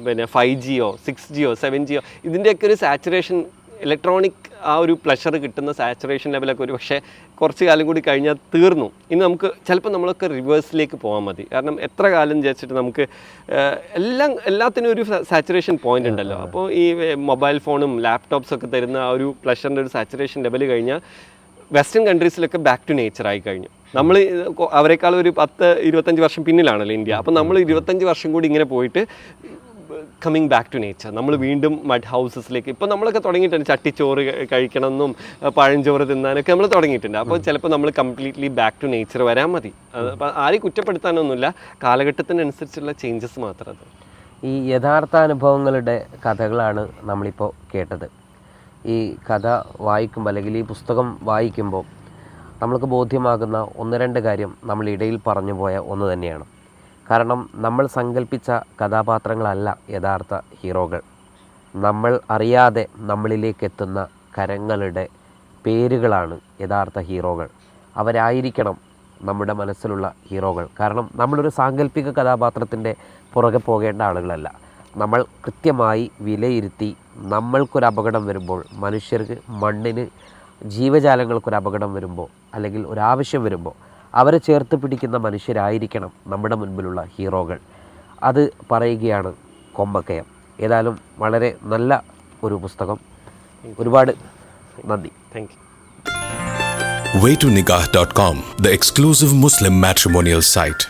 പിന്നെ 5Gയോ 6Gയോ 7Gയോ ഇതിൻ്റെയൊക്കെ ഒരു സാച്ചുറേഷൻ, ഇലക്ട്രോണിക് ആ ഒരു പ്ലഷർ കിട്ടുന്ന സാച്ചുറേഷൻ ലെവലൊക്കെ ഒരു പക്ഷേ കുറച്ച് കാലം കൂടി കഴിഞ്ഞാൽ തീർന്നു. ഇനി നമുക്ക് ചിലപ്പോൾ നമ്മളൊക്കെ റിവേഴ്സിലേക്ക് പോകാൻ മതി. കാരണം എത്ര കാലം വിചാരിച്ചിട്ട് നമുക്ക് എല്ലാത്തിനും ഒരു സാച്ചുറേഷൻ പോയിന്റ് ഉണ്ടല്ലോ. അപ്പോൾ ഈ മൊബൈൽ ഫോണും ലാപ്ടോപ്സൊക്കെ തരുന്ന ആ ഒരു പ്ലഷറിൻ്റെ ഒരു സാച്ചുറേഷൻ ലെവൽ കഴിഞ്ഞാൽ വെസ്റ്റേൺ കൺട്രീസിലൊക്കെ ബാക്ക് ടു നേച്ചർ ആയി കഴിഞ്ഞു. നമ്മൾ അവരെക്കാൾ ഒരു 10-25 വർഷം പിന്നിലാണല്ലോ ഇന്ത്യ. അപ്പോൾ നമ്മൾ 25 വർഷം കൂടി ഇങ്ങനെ പോയിട്ട് കമ്മിങ് ബാക്ക് ടു നേച്ചർ, നമ്മൾ വീണ്ടും മഡ് ഹൗസസിലേക്ക്. ഇപ്പോൾ നമ്മളൊക്കെ തുടങ്ങിയിട്ടുണ്ട് ചട്ടിച്ചോറ് കഴിക്കണമെന്നും പഴഞ്ചോറ് തിന്നാനൊക്കെ നമ്മൾ തുടങ്ങിയിട്ടുണ്ട്. അപ്പോൾ ചിലപ്പോൾ നമ്മൾ കംപ്ലീറ്റ്ലി ബാക്ക് ടു നേച്ചർ വരാൻ മതി. അപ്പോൾ ആരെയും കുറ്റപ്പെടുത്താനൊന്നുമില്ല, കാലഘട്ടത്തിനനുസരിച്ചുള്ള ചേഞ്ചസ് മാത്രം. അത് ഈ യഥാർത്ഥ അനുഭവങ്ങളുടെ കഥകളാണ് നമ്മളിപ്പോൾ കേട്ടത്. ഈ കഥ വായിക്കുമ്പോൾ അല്ലെങ്കിൽ ഈ പുസ്തകം വായിക്കുമ്പോൾ നമ്മൾക്ക് ബോധ്യമാകുന്ന 1-2 കാര്യം നമ്മൾ ഇടയിൽ പറഞ്ഞു പോയ ഒന്ന് തന്നെയാണ്. കാരണം നമ്മൾ സങ്കല്പിച്ച കഥാപാത്രങ്ങളല്ല യഥാർത്ഥ ഹീറോകൾ. നമ്മൾ അറിയാതെ നമ്മളിലേക്ക് എത്തുന്ന കരങ്ങളുടെ പേരുകളാണ് യഥാർത്ഥ ഹീറോകൾ. അവരായിരിക്കണം നമ്മുടെ മനസ്സിലുള്ള ഹീറോകൾ. കാരണം നമ്മളൊരു സാങ്കല്പിക കഥാപാത്രത്തിൻ്റെ പുറകെ പോകേണ്ട ആളുകളല്ല. നമ്മൾ കൃത്യമായി വിലയിരുത്തി നമ്മൾക്കൊരു അപകടം വരുമ്പോൾ, മനുഷ്യർക്ക്, മണ്ണിന്, ജീവജാലങ്ങൾക്കൊരു അപകടം വരുമ്പോൾ അല്ലെങ്കിൽ ഒരാവശ്യം വരുമ്പോൾ അവരെ ചേർത്ത് പിടിക്കുന്ന മനുഷ്യരായിരിക്കണം നമ്മുടെ മുൻപിലുള്ള ഹീറോകൾ. അത് പറയുകയാണ് കൊമ്പക്കയം. ഏതായാലും വളരെ നല്ല ഒരു പുസ്തകം. ഒരുപാട് നന്ദി. Thank you. waytonikah.com, the exclusive Muslim matrimonial site.